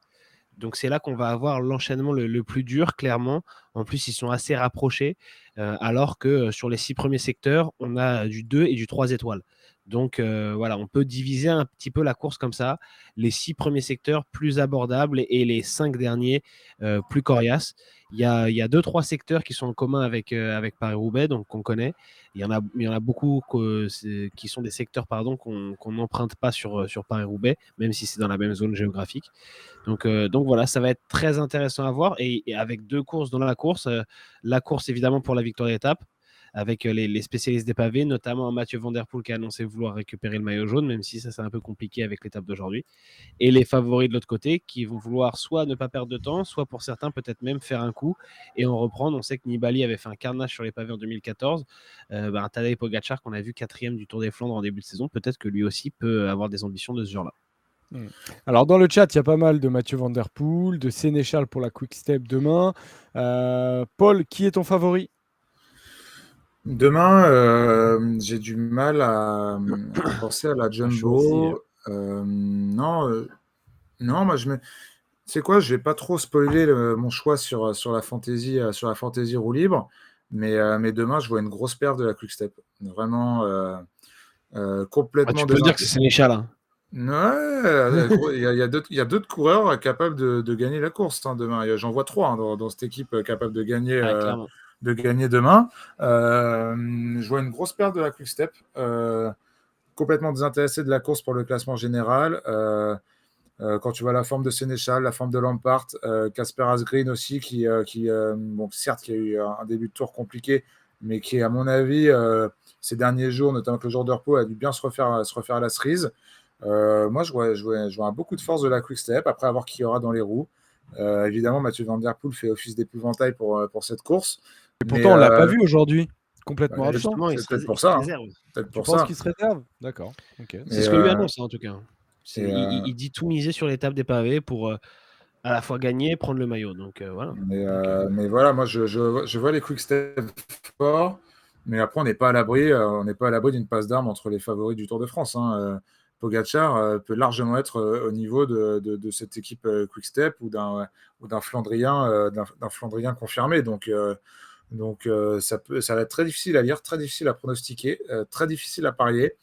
[SPEAKER 3] Donc c'est là qu'on va avoir l'enchaînement le plus dur, clairement. En plus, ils sont assez rapprochés, alors que sur les 6 premiers secteurs, on a du 2 et du 3 étoiles. Donc voilà, on peut diviser un petit peu la course comme ça. Les 6 premiers secteurs plus abordables et les 5 derniers plus coriaces. Il y a 2-3 secteurs qui sont en commun avec Paris-Roubaix, donc qu'on connaît. Il y en a beaucoup qui sont des secteurs qu'on n'emprunte pas sur Paris-Roubaix, même si c'est dans la même zone géographique. Donc voilà, ça va être très intéressant à voir. Et avec 2 courses dans la course évidemment pour la victoire d'étape, avec les spécialistes des pavés, notamment Mathieu Van Der Poel qui a annoncé vouloir récupérer le maillot jaune, même si ça c'est un peu compliqué avec l'étape d'aujourd'hui. Et les favoris de l'autre côté qui vont vouloir soit ne pas perdre de temps, soit pour certains peut-être même faire un coup et en reprendre. On sait que Nibali avait fait un carnage sur les pavés en 2014. Tadej Pogacar qu'on a vu 4e du Tour des Flandres en début de saison, peut-être que lui aussi peut avoir des ambitions de ce genre-là.
[SPEAKER 1] Alors dans le chat, il y a pas mal de Mathieu Van Der Poel, de Sénéchal pour la Quick Step demain. Paul, qui est ton favori?
[SPEAKER 2] Demain, j'ai du mal à penser à la
[SPEAKER 1] choisir.
[SPEAKER 2] Jumbo. Non, moi je mets. C'est quoi? Je vais pas trop spoiler mon choix sur la fantasy roue libre, mais demain je vois une grosse perte de la Quick Step. Vraiment complètement
[SPEAKER 3] Tu peux dire que c'est Sénéchal. Hein.
[SPEAKER 2] Ouais, gros, il y a d'autres coureurs capables de gagner la course demain. J'en vois 3 dans cette équipe capable
[SPEAKER 3] Ouais, clairement.
[SPEAKER 2] de gagner demain. Je vois une grosse perte de la Quick Step. Complètement désintéressé de la course pour le classement général. Quand tu vois la forme de Sénéchal, la forme de Lampart, Casper Asgreen aussi, bon, certes, qui a eu un début de tour compliqué, mais qui, à mon avis, ces derniers jours, notamment que le jour de repos, a dû bien se refaire à la cerise. Moi, je vois beaucoup de force de la Quick Step, après avoir qui y aura dans les roues. Évidemment, Mathieu Van Der Poel fait office d'épouvantail pour cette course.
[SPEAKER 1] Et
[SPEAKER 2] Mais
[SPEAKER 1] pourtant, on l'a pas vu aujourd'hui, complètement
[SPEAKER 3] Bah,
[SPEAKER 1] absent.
[SPEAKER 3] justement,
[SPEAKER 2] c'est peut-être
[SPEAKER 3] il
[SPEAKER 2] pour
[SPEAKER 3] se
[SPEAKER 2] ça.
[SPEAKER 3] réserve.
[SPEAKER 2] Peut-être
[SPEAKER 1] Tu
[SPEAKER 2] pour
[SPEAKER 1] penses
[SPEAKER 2] ça.
[SPEAKER 1] qu'il se réserve? D'accord. Ok.
[SPEAKER 3] C'est
[SPEAKER 2] Et,
[SPEAKER 3] ce que lui annonce, en tout cas.
[SPEAKER 2] et,
[SPEAKER 3] Il dit tout miser sur l'étape des pavés pour à la fois gagner et prendre le maillot. Donc voilà.
[SPEAKER 2] mais voilà, moi je vois les quick step forts, mais après on n'est pas à l'abri d'une passe d'armes entre les favoris du Tour de France. Pogacar peut largement être au niveau de cette équipe quick step ou d'un Flandrien confirmé. Donc ça va être très difficile à lire, très difficile à pronostiquer, très difficile à parier.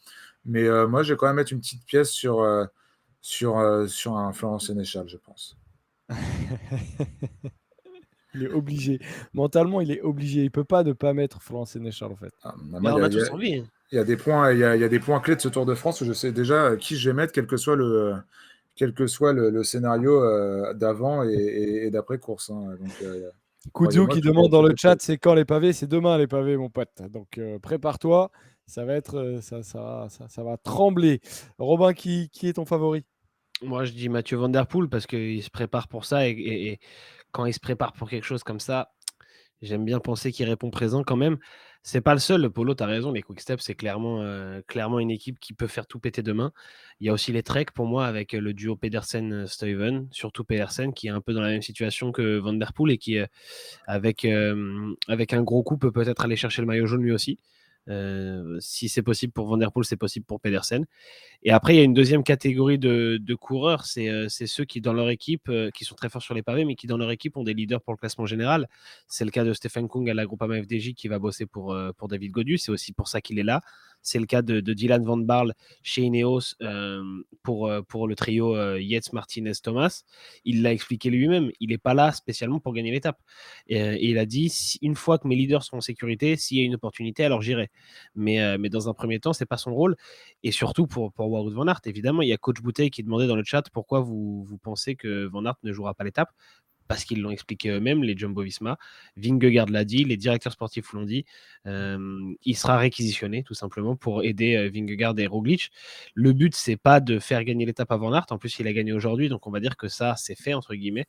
[SPEAKER 2] Mais moi je vais quand même mettre une petite pièce sur un Florent Sénéchal, je pense.
[SPEAKER 1] Il est obligé. Mentalement, il est obligé. Il peut pas ne pas mettre Florent Sénéchal, en fait.
[SPEAKER 3] Mais on a tous envie.
[SPEAKER 2] Il y a des points, il y a des points clés de ce Tour de France où je sais déjà qui je vais mettre, quel que soit le scénario d'avant et d'après course. Donc,
[SPEAKER 1] Kudzou
[SPEAKER 2] croyez-moi
[SPEAKER 1] qui
[SPEAKER 2] que je vais
[SPEAKER 1] demande dans le
[SPEAKER 2] être
[SPEAKER 1] chat, c'est quand les pavés? C'est demain les pavés, mon pote. Donc prépare-toi. Ça va être, ça va trembler. Robin, qui est ton favori?
[SPEAKER 3] Moi, je dis Mathieu Van Der Poel parce qu'il se prépare pour ça et quand il se prépare pour quelque chose comme ça, j'aime bien penser qu'il répond présent quand même. C'est pas le seul, le Polo, tu as raison, les Quick-Step, c'est clairement une équipe qui peut faire tout péter demain. Il y a aussi les Trek pour moi avec le duo Pedersen-Stuyven, surtout Pedersen qui est un peu dans la même situation que Van Der Poel et qui, avec un gros coup, peut peut-être aller chercher le maillot jaune lui aussi. Si c'est possible pour Van Der Poel, c'est possible pour Pedersen. Et après, il y a une deuxième catégorie de coureurs, c'est ceux qui, dans leur équipe, qui sont très forts sur les pavés, mais qui, dans leur équipe, ont des leaders pour le classement général. C'est le cas de Stephen Kung à la Groupama FDJ qui va bosser pour David Gaudu. C'est aussi pour ça qu'il est là. C'est le cas de Dylan Van Baarle chez Ineos pour le trio Yates, Martinez, Thomas. Il l'a expliqué lui-même. Il n'est pas là spécialement pour gagner l'étape. Et il a dit, une fois que mes leaders seront en sécurité, s'il y a une opportunité, alors j'irai. Mais dans un premier temps, ce n'est pas son rôle. Et surtout pour Wout van Aert, évidemment, il y a Coach Bouteille qui demandait dans le chat pourquoi vous pensez que Van Aert ne jouera pas l'étape. Parce qu'ils l'ont expliqué eux-mêmes, les Jumbo-Visma. Vingegaard l'a dit, les directeurs sportifs l'ont dit. Il sera réquisitionné tout simplement pour aider Vingegaard et Roglic. Le but, c'est pas de faire gagner l'étape à Van Aert. En plus, il a gagné aujourd'hui, donc on va dire que ça, c'est fait, entre guillemets.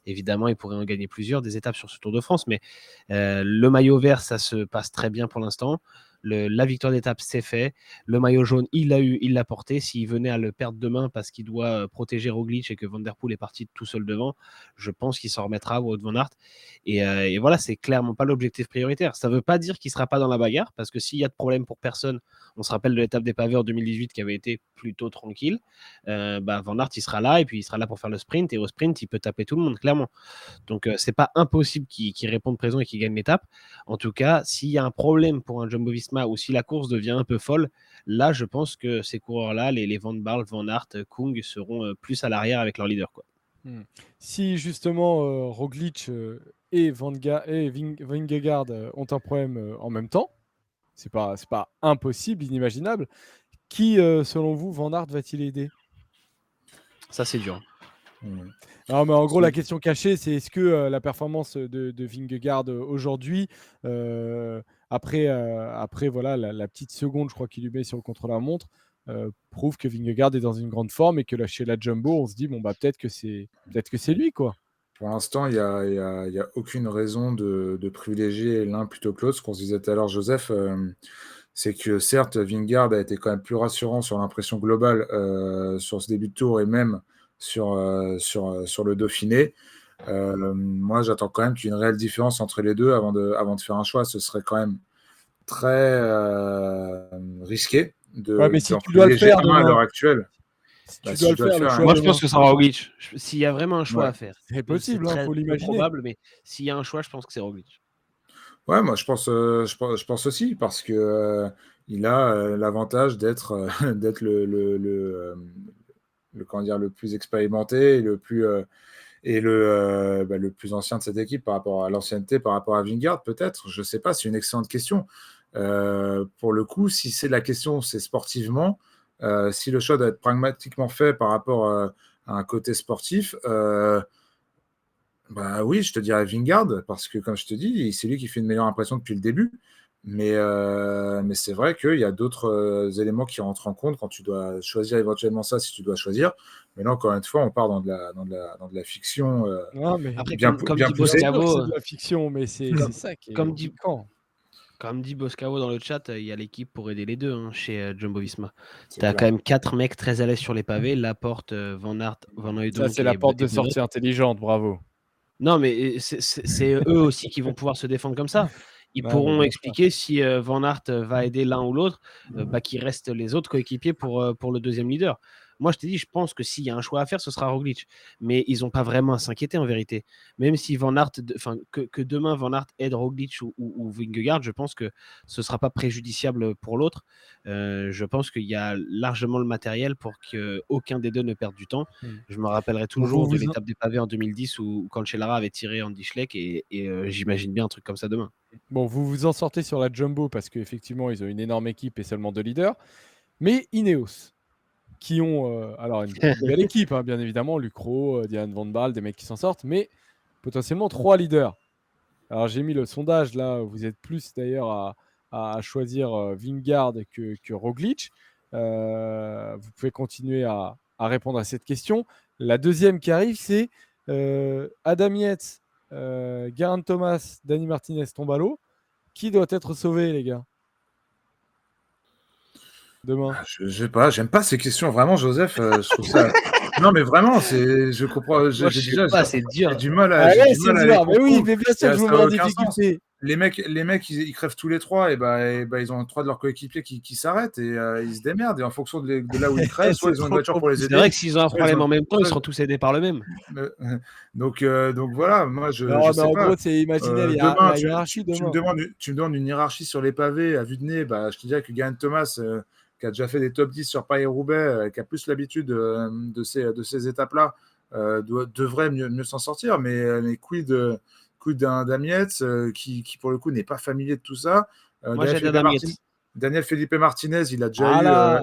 [SPEAKER 3] Évidemment, il pourrait en gagner plusieurs, des étapes sur ce Tour de France, mais le maillot vert, ça se passe très bien pour l'instant. La victoire d'étape, c'est fait. Le maillot jaune, il l'a porté. S'il venait à le perdre demain parce qu'il doit protéger Roglic et que Van Der Poel est parti tout seul devant, je pense qu'il s'en remettra Wout van Aert. Et voilà, c'est clairement pas l'objectif prioritaire. Ça ne veut pas dire qu'il ne sera pas dans la bagarre, parce que s'il y a de problème pour personne, on se rappelle de l'étape des pavés en 2018 qui avait été plutôt tranquille, Van Aert, il sera là, et puis il sera là pour faire le sprint, et au sprint, il peut taper tout le monde, clairement. Donc, c'est pas impossible qu'il réponde présent et qu'il gagne l'étape. En tout cas, s'il y a un problème pour un Jumbo-Visma ou si la course devient un peu folle, là, je pense que ces coureurs-là, les Van Baarle, Van Aert, Kung, seront plus à l'arrière avec leur leader, quoi.
[SPEAKER 1] Si justement Roglic et Vingegaard ont un problème en même temps, c'est pas impossible, inimaginable. Qui, selon vous, Van Aert va-t-il aider?
[SPEAKER 3] Ça, c'est dur.
[SPEAKER 1] Non, mais en gros, la question cachée, c'est est-ce que la performance de Vingegaard aujourd'hui, après voilà, la petite seconde, je crois qu'il lui met sur le contre-la-montre, prouve que Vingegaard est dans une grande forme et que là, chez la Jumbo, on se dit bon bah peut-être que c'est lui, quoi.
[SPEAKER 2] Pour l'instant, il n'y a aucune raison de privilégier l'un plutôt que l'autre. Ce qu'on se disait tout à l'heure, Joseph, c'est que certes, Vingegaard a été quand même plus rassurant sur l'impression globale sur ce début de tour et même sur le Dauphiné. Moi, j'attends quand même qu'il y ait une réelle différence entre les deux avant de faire un choix. Ce serait quand même très risqué
[SPEAKER 1] Ouais, mais si
[SPEAKER 2] d'en
[SPEAKER 1] tu dois le
[SPEAKER 2] privilégier
[SPEAKER 1] faire
[SPEAKER 2] un à
[SPEAKER 1] demain,
[SPEAKER 2] l'heure actuelle.
[SPEAKER 1] si
[SPEAKER 2] Bah,
[SPEAKER 1] tu
[SPEAKER 2] si
[SPEAKER 1] dois
[SPEAKER 2] je
[SPEAKER 1] le
[SPEAKER 2] dois le
[SPEAKER 1] faire, le
[SPEAKER 2] faire,
[SPEAKER 1] choix
[SPEAKER 3] Moi, je
[SPEAKER 1] demain,
[SPEAKER 3] pense que ce sera Roglic. S'il y a vraiment un choix
[SPEAKER 2] Ouais.
[SPEAKER 3] à faire,
[SPEAKER 1] c'est possible, il faut
[SPEAKER 3] peu
[SPEAKER 1] l'imaginer.
[SPEAKER 3] probable, mais s'il y a un choix, je pense que c'est Roglic.
[SPEAKER 2] Ouais, moi je pense aussi parce que il a l'avantage d'être d'être comment dire, le plus expérimenté et le plus ancien de cette équipe par rapport à l'ancienneté, par rapport à Vingegaard peut-être. Je sais pas, c'est une excellente question. Pour le coup, si c'est la question, c'est sportivement. Si le choix doit être pragmatiquement fait par rapport à un côté sportif. Bah oui, je te dirais Vingegaard, parce que comme je te dis, c'est lui qui fait une meilleure impression depuis le début. Mais c'est vrai qu'il y a d'autres éléments qui rentrent en compte quand tu dois choisir éventuellement ça, si tu dois choisir. Mais là, encore une fois, on part dans de la fiction
[SPEAKER 1] Non, mais
[SPEAKER 3] Après,
[SPEAKER 2] bien
[SPEAKER 3] comme dit
[SPEAKER 2] poussée.
[SPEAKER 1] bien sûr que c'est
[SPEAKER 3] Boscavo,
[SPEAKER 1] de la fiction, mais c'est
[SPEAKER 3] comme,
[SPEAKER 1] ça qui
[SPEAKER 3] comme
[SPEAKER 1] est
[SPEAKER 3] dit,
[SPEAKER 1] piquant.
[SPEAKER 3] comme dit Boscavo dans le chat, il y a l'équipe pour aider les deux chez Jumbo-Visma.
[SPEAKER 2] C'est
[SPEAKER 3] Tu as
[SPEAKER 2] clair.
[SPEAKER 3] quand même 4 mecs très à l'aise sur les pavés, Laporte, Van Aert, Van
[SPEAKER 1] Ça,
[SPEAKER 3] Hooijdonk
[SPEAKER 1] c'est la porte de
[SPEAKER 3] et Benoît.
[SPEAKER 1] sortie intelligente, bravo.
[SPEAKER 3] Non, mais c'est eux aussi qui vont pouvoir se défendre comme ça. Ils
[SPEAKER 1] Non, mais
[SPEAKER 3] pourront
[SPEAKER 1] bien sûr.
[SPEAKER 3] expliquer si Van Aert va aider l'un ou l'autre, qu'il reste les autres coéquipiers pour le deuxième leader. Moi, je t'ai dit, je pense que s'il y a un choix à faire, ce sera Roglic. Mais ils n'ont pas vraiment à s'inquiéter en vérité. Même si Van Aert, que demain Van Aert aide Roglic ou Vingegaard, je pense que ce ne sera pas préjudiciable pour l'autre. Je pense qu'il y a largement le matériel pour qu'aucun des deux ne perde du temps. Je me rappellerai
[SPEAKER 1] Bon,
[SPEAKER 3] toujours de l'étape des pavés en 2010 où Cancellara avait tiré Andy Schleck et j'imagine bien un truc comme ça demain.
[SPEAKER 1] Bon, vous vous en sortez sur la Jumbo parce qu'effectivement, ils ont une énorme équipe et seulement 2 leaders. Mais Ineos, qui ont alors une belle équipe, hein, bien évidemment, Lucro, Dylan Van Baarle, des mecs qui s'en sortent, mais potentiellement 3 leaders. Alors j'ai mis le sondage là, vous êtes plus d'ailleurs à choisir Vingegaard que Roglic. Vous pouvez continuer à répondre à cette question. La deuxième qui arrive, c'est Adam Yates Geraint Thomas, Dani Martinez tombent à l'eau. Qui doit être sauvé, les gars, demain?
[SPEAKER 2] Je sais pas, j'aime pas ces questions. Vraiment, Joseph, je trouve ça. Non, mais vraiment, je comprends.
[SPEAKER 3] Moi,
[SPEAKER 2] J'ai
[SPEAKER 3] je sais
[SPEAKER 2] déjà,
[SPEAKER 3] pas, c'est dur.
[SPEAKER 2] du mal
[SPEAKER 1] Ah
[SPEAKER 2] j'ai
[SPEAKER 1] ouais,
[SPEAKER 2] du
[SPEAKER 1] c'est
[SPEAKER 2] mal à les
[SPEAKER 1] dur. Mais oui,
[SPEAKER 2] comprendre.
[SPEAKER 1] mais bien sûr que je vous
[SPEAKER 2] Ça
[SPEAKER 1] mets
[SPEAKER 2] n'a
[SPEAKER 1] en
[SPEAKER 2] aucun sens.
[SPEAKER 1] difficulté.
[SPEAKER 2] Les mecs, ils crèvent tous les trois, et ils ont 3 de leurs coéquipiers qui s'arrêtent et ils se démerdent. Et en fonction de là où ils crèvent, soit
[SPEAKER 1] C'est
[SPEAKER 2] ils ont une
[SPEAKER 1] trop
[SPEAKER 2] voiture pour les
[SPEAKER 3] C'est
[SPEAKER 2] aider,
[SPEAKER 3] vrai que s'ils ont un
[SPEAKER 2] soit ils
[SPEAKER 3] problème
[SPEAKER 2] ont.
[SPEAKER 3] en même temps, ils
[SPEAKER 2] soit-
[SPEAKER 3] seront tous aidés par le même.
[SPEAKER 2] euh, donc voilà, moi
[SPEAKER 1] Non,
[SPEAKER 2] je
[SPEAKER 1] mais
[SPEAKER 2] sais
[SPEAKER 1] en
[SPEAKER 2] pas.
[SPEAKER 1] gros, c'est imaginer
[SPEAKER 2] Demain,
[SPEAKER 1] la hiérarchie demain.
[SPEAKER 2] tu me demandes une hiérarchie sur les pavés à vue de nez. Bah, je te dirais que Geraint Thomas, qui a déjà fait des top 10 sur Paris-Roubaix, qui a plus l'habitude de ces étapes-là, devrait mieux s'en sortir. Mais quid d'un Yates qui, pour le coup, n'est pas familier de tout ça.
[SPEAKER 3] Moi, j'adore Damiette.
[SPEAKER 2] Daniel Felipe Martinez, il a déjà
[SPEAKER 1] Ah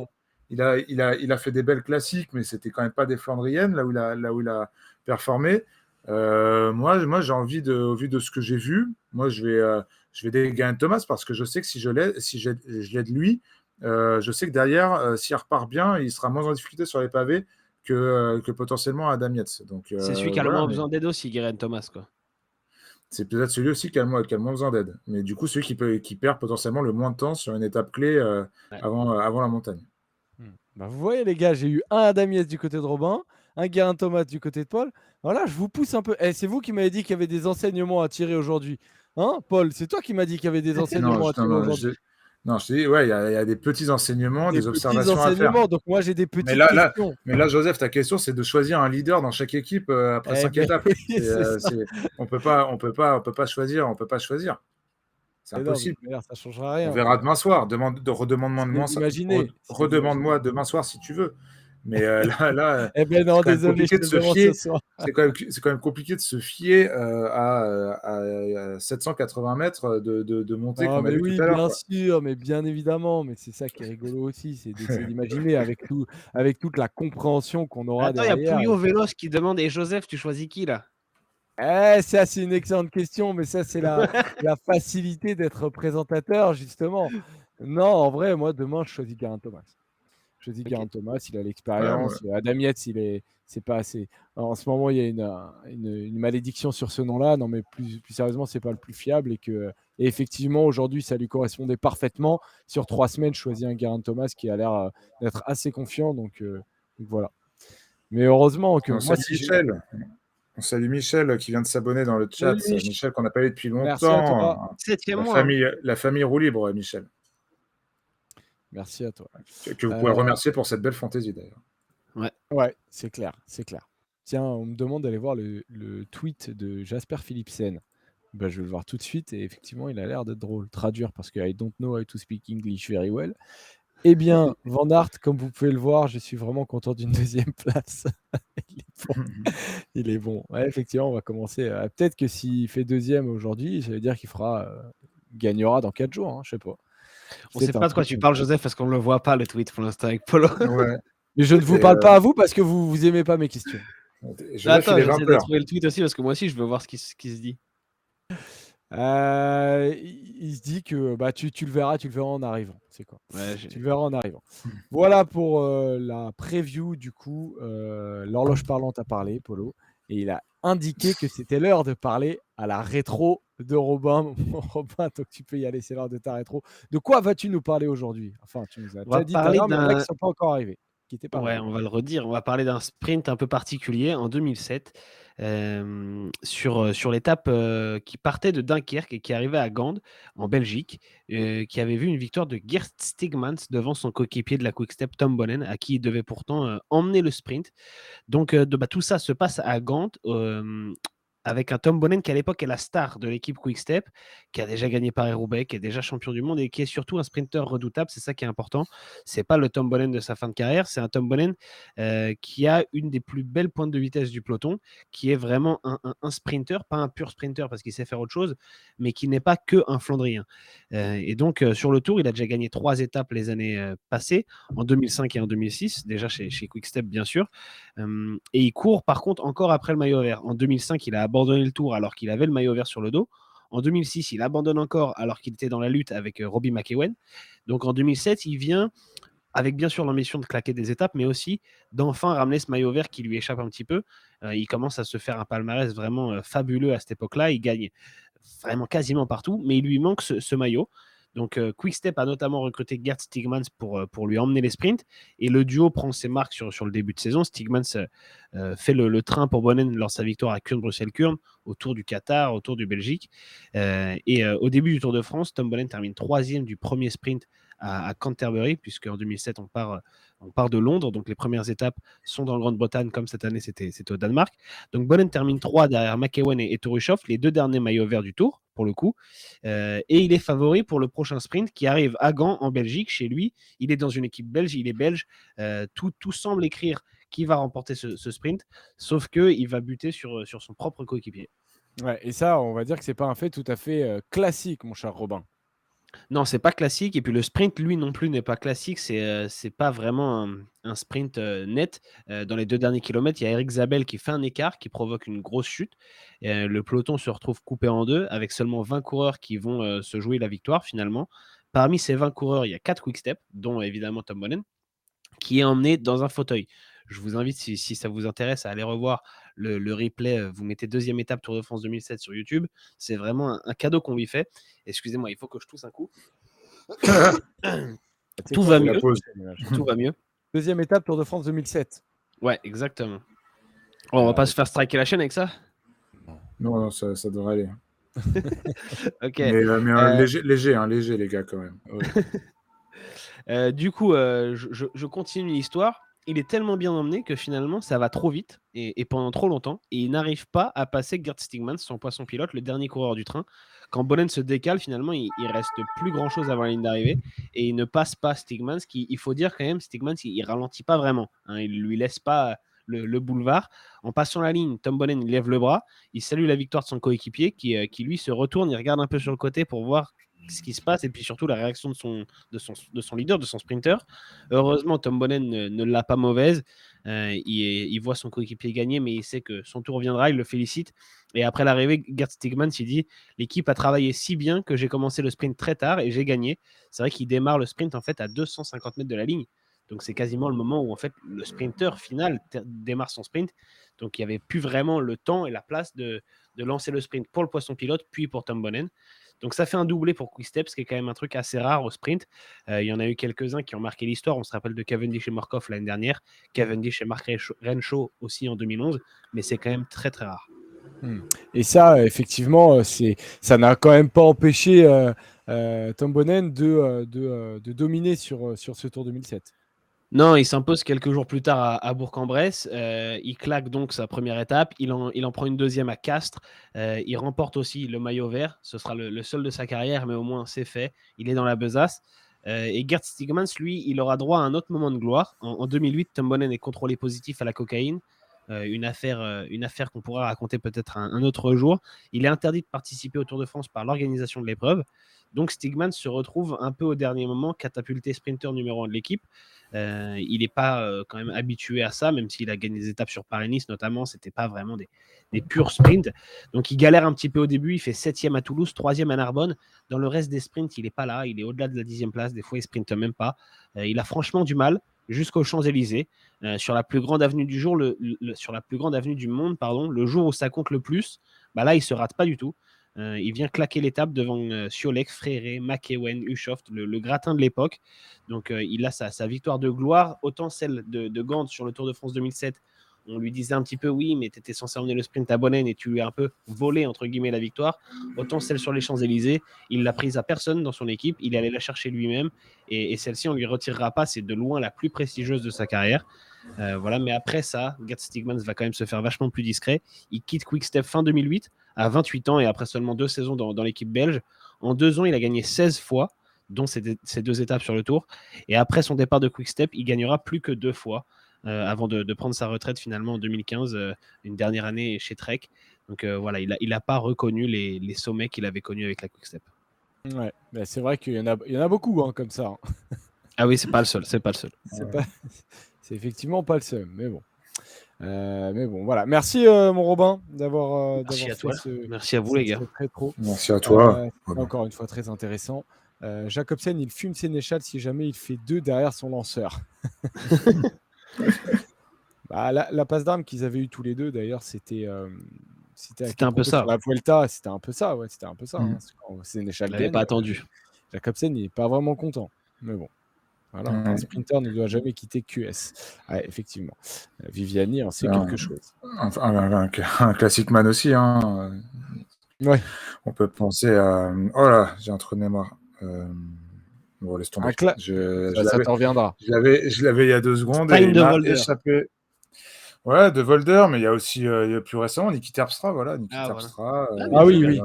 [SPEAKER 2] eu.
[SPEAKER 1] là,
[SPEAKER 2] Il a fait des belles classiques, mais c'était quand même pas des Flandriennes, là où il a performé. Moi j'ai envie au vu de ce que j'ai vu, moi je vais dégager Geraint Thomas parce que je sais que si je l'aide lui, je sais que derrière, s'il repart bien, il sera moins en difficulté sur les pavés que potentiellement Adam Yates. Donc
[SPEAKER 3] C'est celui qui a le
[SPEAKER 2] voilà,
[SPEAKER 3] moins
[SPEAKER 2] mais
[SPEAKER 3] besoin d'aide aussi, Geraint Thomas, quoi.
[SPEAKER 2] c'est peut-être celui aussi qui a le moins besoin d'aide. Mais du coup, celui qui perd potentiellement le moins de temps sur une étape clé
[SPEAKER 3] Ouais.
[SPEAKER 2] avant la montagne.
[SPEAKER 1] Bah, vous voyez, les gars, j'ai eu un Adam Yates du côté de Robin, un Geraint Thomas du côté de Paul. Voilà, je vous pousse un peu. C'est vous qui m'avez dit qu'il y avait des enseignements à tirer aujourd'hui. Hein, Paul, c'est toi qui m'as dit qu'il y avait des enseignements à tirer aujourd'hui.
[SPEAKER 2] Non, je te dis, ouais, il y a des petits enseignements,
[SPEAKER 1] Des
[SPEAKER 2] des
[SPEAKER 1] petits
[SPEAKER 2] observations à faire.
[SPEAKER 1] enseignements. Donc, moi, j'ai des
[SPEAKER 2] Mais
[SPEAKER 1] petites
[SPEAKER 2] là,
[SPEAKER 1] questions.
[SPEAKER 2] Joseph, ta question, c'est de choisir un leader dans chaque équipe après 5
[SPEAKER 1] Ben,
[SPEAKER 2] étapes.
[SPEAKER 1] oui, c'est ça.
[SPEAKER 2] On peut pas choisir, C'est
[SPEAKER 1] Et non, mais
[SPEAKER 2] impossible.
[SPEAKER 1] d'ailleurs, ça ne changera
[SPEAKER 2] On
[SPEAKER 1] rien.
[SPEAKER 2] verra demain soir. Redemande-moi
[SPEAKER 1] C'est d'imaginer.
[SPEAKER 2] redemande-moi demain soir si tu veux. Mais là,
[SPEAKER 1] Eh ben
[SPEAKER 2] c'est
[SPEAKER 1] non,
[SPEAKER 2] quand même
[SPEAKER 1] désolé, je
[SPEAKER 2] compliqué
[SPEAKER 1] te
[SPEAKER 2] de
[SPEAKER 1] le
[SPEAKER 2] se
[SPEAKER 1] demande ce
[SPEAKER 2] fier.
[SPEAKER 1] soir.
[SPEAKER 2] C'est quand même compliqué de se fier à 780 mètres de montée
[SPEAKER 1] Non,
[SPEAKER 2] qu'on a
[SPEAKER 1] mais
[SPEAKER 2] vu tout
[SPEAKER 1] oui,
[SPEAKER 2] à l'heure,
[SPEAKER 1] bien
[SPEAKER 2] quoi.
[SPEAKER 1] sûr, mais bien évidemment. Mais c'est ça qui est rigolo aussi, c'est d'essayer d'imaginer avec toute la compréhension qu'on aura
[SPEAKER 3] Attends, il y a
[SPEAKER 1] derrière.
[SPEAKER 3] Pouillot Vélos qui demande: Et Joseph, tu choisis qui là?
[SPEAKER 1] Ça, c'est une excellente question, mais ça, c'est la facilité d'être présentateur, justement. Non, en vrai, moi, demain, je choisis Geraint Thomas. Je dis
[SPEAKER 3] Ok.
[SPEAKER 1] Geraint Thomas, il a
[SPEAKER 2] Ouais, moi,
[SPEAKER 1] l'expérience. Adam Yates, c'est pas assez. Alors, en ce moment, il y a une malédiction sur ce nom-là. Non, mais plus sérieusement, c'est pas le plus fiable et effectivement, aujourd'hui, ça lui correspondait parfaitement. Sur 3 semaines, je choisis un Geraint Thomas qui a l'air d'être assez confiant. Donc voilà. Mais heureusement que
[SPEAKER 2] on
[SPEAKER 1] moi,
[SPEAKER 2] salue
[SPEAKER 1] si j'ai.
[SPEAKER 2] Michel. On salue Michel qui vient de s'abonner dans le chat.
[SPEAKER 1] Salut, Mich.
[SPEAKER 2] Michel qu'on n'a pas eu depuis
[SPEAKER 1] Merci à toi.
[SPEAKER 2] longtemps.
[SPEAKER 3] 7e mois. Hein.
[SPEAKER 2] La famille roue libre, Michel.
[SPEAKER 1] Merci à toi.
[SPEAKER 2] Que vous pouvez remercier pour cette belle fantaisie d'ailleurs.
[SPEAKER 1] Ouais, c'est clair, c'est clair. Tiens, on me demande d'aller voir le tweet de Jasper Philipsen. Bah, je vais le voir tout de suite et effectivement, il a l'air d'être drôle. Traduire parce que I don't know how to speak English very well. Eh bien, Van Aert, comme vous pouvez le voir, je suis vraiment content d'une deuxième place. Il est bon. Il est bon. Ouais, effectivement, on va commencer. Peut-être que s'il fait deuxième aujourd'hui, ça veut dire qu'il gagnera dans 4 jours. Hein, je sais pas.
[SPEAKER 3] On sait pas de quoi tu parles, Joseph, parce qu'on ne le voit pas le tweet pour l'instant avec Polo.
[SPEAKER 2] Ouais.
[SPEAKER 1] Mais je ne vous parle pas à vous parce que vous aimez pas mes questions.
[SPEAKER 2] Joseph,
[SPEAKER 3] Attends,
[SPEAKER 2] il est
[SPEAKER 3] j'essaie de
[SPEAKER 2] 20h.
[SPEAKER 3] trouver le tweet aussi parce que moi aussi, je veux voir ce qui se dit.
[SPEAKER 1] Il se dit que tu le verras en arrivant. C'est quoi?
[SPEAKER 3] Ouais,
[SPEAKER 1] Tu le verras en arrivant. Voilà pour la preview du coup. L'horloge parlante a parlé, Polo, et il a indiqué que c'était l'heure de parler à la rétro de Robin. Robin, donc tu peux y aller, c'est l'heure de ta rétro. De quoi vas-tu nous parler aujourd'hui? Enfin, tu nous as
[SPEAKER 3] On va
[SPEAKER 1] dit tout à
[SPEAKER 3] parler
[SPEAKER 1] l'heure, mais il y en a qui
[SPEAKER 3] d'un.
[SPEAKER 1] ne sont pas encore arrivés. Qui étaient pas
[SPEAKER 3] Ouais,
[SPEAKER 1] arrivés.
[SPEAKER 3] on va le redire. On va parler d'un sprint un peu particulier en 2007 sur l'étape qui partait de Dunkerque et qui arrivait à Gand, en Belgique, qui avait vu une victoire de Gert Stigmans devant son coéquipier de la Quick-Step, Tom Bonnen, à qui il devait pourtant emmener le sprint. Donc, tout ça se passe à Gand. Avec un Tom Bonnen qui à l'époque est la star de l'équipe Quick-Step, qui a déjà gagné Paris-Roubaix, qui est déjà champion du monde et qui est surtout un sprinter redoutable. C'est ça qui est important. C'est pas le Tom Bonnen de sa fin de carrière, c'est un Tom Bonnen qui a une des plus belles pointes de vitesse du peloton, qui est vraiment un sprinter, pas un pur sprinter parce qu'il sait faire autre chose, mais qui n'est pas que un Flandrien. Et donc sur le Tour, il a déjà gagné 3 étapes les années passées, en 2005 et en 2006, déjà chez Quick-Step bien sûr. Et il court par contre encore après le maillot vert. En 2005, il a abandonné le Tour alors qu'il avait le maillot vert sur le dos. En 2006, il abandonne encore alors qu'il était dans la lutte avec Robbie McEwen. Donc en 2007, il vient avec bien sûr l'ambition de claquer des étapes, mais aussi d'enfin ramener ce maillot vert qui lui échappe un petit peu. Il commence à se faire un palmarès vraiment fabuleux à cette époque-là. Il gagne vraiment quasiment partout, mais il lui manque ce maillot. Donc Quick-Step a notamment recruté Gert Stigmans pour lui emmener les sprints, et le duo prend ses marques sur le début de saison. Stigmans fait le train pour Bonnen lors de sa victoire à Kuurne-Bruxelles-Kuurne, au Tour du Qatar, au Tour du Belgique. Au début du Tour de France, Tom Bonnen termine 3e du premier sprint à Canterbury, puisque en 2007 on part de Londres, donc les premières étapes sont dans Grande-Bretagne, comme cette année c'était au Danemark. Donc Bonnen termine 3 derrière McEwen et Torushoff, les 2 derniers maillots verts du Tour pour le coup, et il est favori pour le prochain sprint qui arrive à Gand en Belgique, chez lui. Il est dans une équipe belge, il est belge, tout semble écrire qui va remporter ce sprint, sauf qu'il va buter sur son propre coéquipier.
[SPEAKER 1] Ouais, et ça, on va dire que c'est pas un fait tout à fait classique, mon cher Robin.
[SPEAKER 3] Non, c'est pas classique. Et puis le sprint, lui non plus, n'est pas classique. C'est pas vraiment un sprint net. Dans les 2 derniers kilomètres, il y a Eric Zabel qui fait un écart, qui provoque une grosse chute. Le peloton se retrouve coupé en 2, avec seulement 20 coureurs qui vont se jouer la victoire finalement. Parmi ces 20 coureurs, il y a 4 quick-step, dont évidemment Tom Bonnen, qui est emmené dans un fauteuil. Je vous invite, si ça vous intéresse, à aller revoir le replay. Vous mettez 2e étape Tour de France 2007 sur YouTube. C'est vraiment un cadeau qu'on lui fait. Excusez-moi, il faut que je tousse un coup. Tout va mieux. Tout va mieux.
[SPEAKER 1] 2e étape Tour de France 2007.
[SPEAKER 3] Ouais, exactement. Oh, on va pas se faire striker la chaîne avec ça?
[SPEAKER 2] Non, ça devrait aller.
[SPEAKER 3] Ok.
[SPEAKER 2] Mais léger, les gars, quand même.
[SPEAKER 3] Ouais. Du coup, je continue l'histoire. Il est tellement bien emmené que finalement, ça va trop vite et pendant trop longtemps. Et il n'arrive pas à passer Gert Stigmans, son poisson pilote, le dernier coureur du train. Quand Bonnen se décale, finalement, il reste plus grand-chose avant la ligne d'arrivée. Et il ne passe pas Stigmans. Il faut dire quand même, Stigmans, il ralentit pas vraiment. Hein, il lui laisse pas le boulevard. En passant la ligne, Tom Bonnen, il lève le bras. Il salue la victoire de son coéquipier qui lui, se retourne. Il regarde un peu sur le côté pour voir ce qui se passe et puis surtout la réaction de son leader, de son sprinter. Heureusement, Tom Bonnen ne l'a pas mauvaise. Il voit son coéquipier gagner, mais il sait que son tour viendra. Il le félicite. Et après l'arrivée, Gert Stigmans, il dit: l'équipe a travaillé si bien que j'ai commencé le sprint très tard et j'ai gagné. C'est vrai qu'il démarre le sprint en fait à 250 mètres de la ligne. Donc c'est quasiment le moment où en fait le sprinter final démarre son sprint. Donc il n'y avait plus vraiment le temps et la place de lancer le sprint pour le poisson pilote, puis pour Tom Bonnen. Donc ça fait un doublé pour Quick-Step, ce qui est quand même un truc assez rare au sprint. Il y en a eu quelques-uns qui ont marqué l'histoire. On se rappelle de Cavendish et Morkov l'année dernière, Cavendish et Mark Renshaw aussi en 2011, mais c'est quand même très très rare.
[SPEAKER 1] Et ça, effectivement, ça n'a quand même pas empêché Tom Bonnen de dominer sur ce Tour 2007.
[SPEAKER 3] Non, il s'impose quelques jours plus tard à Bourg-en-Bresse. Il claque donc sa première étape. Il en prend une deuxième à Castres. Il remporte aussi le maillot vert. Ce sera le seul de sa carrière, mais au moins c'est fait. Il est dans la besace. Et Gert Stigmans, lui, il aura droit à un autre moment de gloire. En 2008, Tom Bonnen est contrôlé positif à la cocaïne. Une affaire qu'on pourra raconter peut-être un autre jour. Il est interdit de participer au Tour de France par l'organisation de l'épreuve. Donc Stigmans se retrouve un peu au dernier moment catapulté sprinter numéro 1 de l'équipe. Il n'est pas quand même habitué à ça, même s'il a gagné des étapes sur Paris-Nice notamment. C'était pas vraiment des purs sprints. Donc il galère un petit peu au début. Il fait 7e à Toulouse, 3e à Narbonne. Dans le reste des sprints, il n'est pas là. Il est au-delà de la 10e place. Des fois, il ne sprinte même pas. Il a franchement du mal jusqu'aux Champs-Élysées. Sur la plus grande avenue du jour, sur la plus grande avenue du monde, pardon, le jour où ça compte le plus, là, il se rate pas du tout. Il vient claquer l'étape devant Sciolek, Fréré, McEwen, Ushoft, le gratin de l'époque. Donc, il a sa victoire de gloire, autant celle de Gand sur le Tour de France 2007. On lui disait un petit peu, oui, mais tu étais censé emmener le sprint à Bonnen et tu lui as un peu volé, entre guillemets, la victoire. Autant celle sur les Champs-Élysées, il l'a prise à personne dans son équipe. Il est allé la chercher lui-même. Et celle-ci, on ne lui retirera pas. C'est de loin la plus prestigieuse de sa carrière. Voilà, mais après ça, Gert Stigmans va quand même se faire vachement plus discret. Il quitte Quick-Step fin 2008, à 28 ans et après seulement 2 saisons dans l'équipe belge. En 2 ans, il a gagné 16 fois, dont ces 2 étapes sur le Tour. Et après son départ de Quick-Step, il gagnera plus que 2 fois avant de prendre sa retraite finalement en 2015, une dernière année chez Trek. Donc voilà, il n'a pas reconnu les sommets qu'il avait connus avec la Quick-Step.
[SPEAKER 1] Ouais, mais c'est vrai qu'il y en a beaucoup comme ça.
[SPEAKER 3] Ah oui, c'est pas le seul.
[SPEAKER 1] C'est effectivement pas le seul, mais bon. Voilà. Merci mon Robin d'avoir
[SPEAKER 3] Merci à
[SPEAKER 1] fait
[SPEAKER 3] toi. Merci à vous les gars.
[SPEAKER 1] Rétro.
[SPEAKER 2] Merci à toi.
[SPEAKER 1] Encore une fois très intéressant. Jacobsen, il fume Sénéchal si jamais il fait 2 derrière son lanceur. La passe d'armes qu'ils avaient eu tous les deux, d'ailleurs, c'était
[SPEAKER 3] un peu ça.
[SPEAKER 1] Sur la Vuelta, c'était un peu ça. Ouais, c'était un peu ça. Hein. Quand Sénéchal
[SPEAKER 3] Je l'avais
[SPEAKER 1] gagne,
[SPEAKER 3] pas attendu.
[SPEAKER 1] Jacobsen, il n'est pas vraiment content. Mais bon. Voilà, un sprinter ne doit jamais quitter QS. Ouais, effectivement. Viviani en sait quelque chose.
[SPEAKER 2] Un classique man aussi. Hein.
[SPEAKER 1] Ouais.
[SPEAKER 2] On peut penser à... Oh là, j'ai un trou de mémoire. Bon, laisse tomber.
[SPEAKER 1] Ça t'en reviendra.
[SPEAKER 2] Je l'avais il y a 2 secondes et il m'a échappé. Ouais, de Volder, mais il y a aussi plus récemment Niki Terpstra. Voilà, Niki Terpstra.
[SPEAKER 1] Oui.
[SPEAKER 2] Il y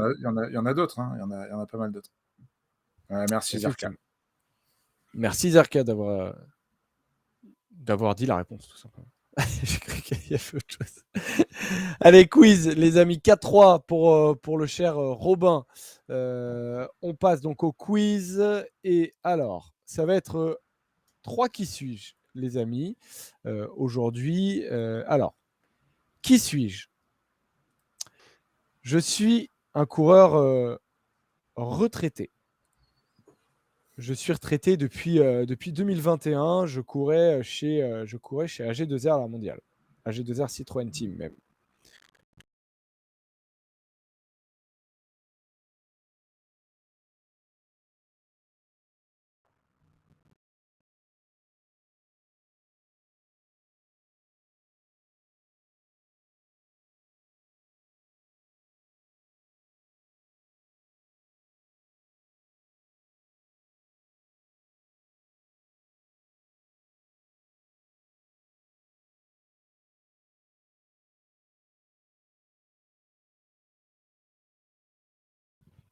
[SPEAKER 2] en a d'autres. Hein. Il y en a pas mal d'autres. Merci Zarka.
[SPEAKER 1] Merci Zarka d'avoir dit la réponse, tout simplement. J'ai cru qu'il y avait autre chose. Allez, quiz, les amis. 4-3 pour le cher Robin. On passe donc au quiz. Et alors, ça va être 3 qui suis-je, les amis, aujourd'hui. Alors, qui suis-je? Je suis un coureur retraité. Je suis retraité depuis 2021. Je courais chez AG2R la mondiale. AG2R Citroën Team même.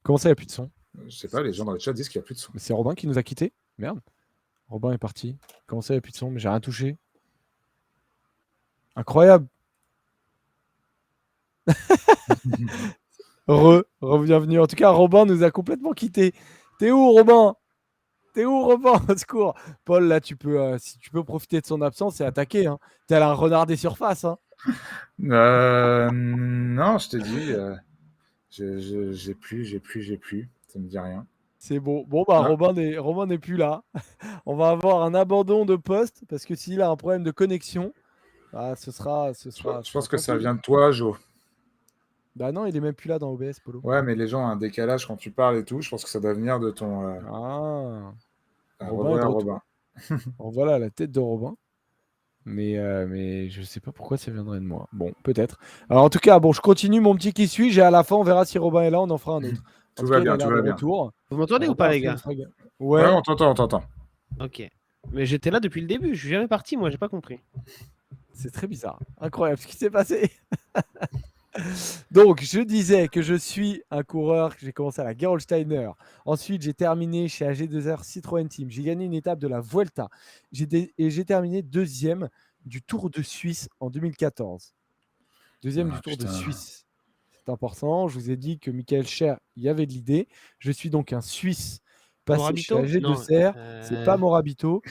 [SPEAKER 1] Comment ça, il n'y a plus de son?
[SPEAKER 2] Je sais pas, les gens dans le chat disent qu'il n'y a plus de son.
[SPEAKER 1] C'est Robin qui nous a quittés. Merde. Robin est parti. Comment ça, il n'y a plus de son? Mais j'ai rien touché. Incroyable. Bienvenue. En tout cas, Robin nous a complètement quittés. T'es où, Robin? Au secours. Paul, là, si tu peux profiter de son absence et attaquer. Hein. T'es à la renard des surfaces. Hein.
[SPEAKER 2] Non, je t'ai dit, j'ai plus. Ça me dit rien.
[SPEAKER 1] C'est bon. Bon, Robin n'est plus là. On va avoir un abandon de poste parce que s'il a un problème de connexion, ce sera.
[SPEAKER 2] Je pense que ça vient de toi, Jo.
[SPEAKER 1] Bah non, il est même plus là dans OBS, Polo.
[SPEAKER 2] Ouais, mais les gens ont un décalage quand tu parles et tout. Je pense que ça doit venir de ton.
[SPEAKER 1] Robin. Voilà la tête de Robin. Mais je sais pas pourquoi ça viendrait de moi. Bon, peut-être. Alors en tout cas, je continue mon petit qui suis. À la fin, on verra si Robin est là, on en fera un autre.
[SPEAKER 2] Tout va bien.
[SPEAKER 3] Vous m'entendez ou pas, les gars?
[SPEAKER 2] Ouais, on t'entend.
[SPEAKER 3] Ok. Mais j'étais là depuis le début. Je suis jamais parti, moi, j'ai pas compris.
[SPEAKER 1] C'est très bizarre. Incroyable ce qui s'est passé. Donc, je disais que je suis un coureur, que j'ai commencé à la Gerolsteiner. Ensuite, j'ai terminé chez AG2R Citroën Team. J'ai gagné une étape de la Vuelta. Et j'ai terminé 2e du Tour de Suisse en 2014. 2e du Tour de Suisse. C'est important. Je vous ai dit que Michael Scher, il y avait de l'idée. Je suis donc un Suisse passé chez AG2R. C'est pas Morabito.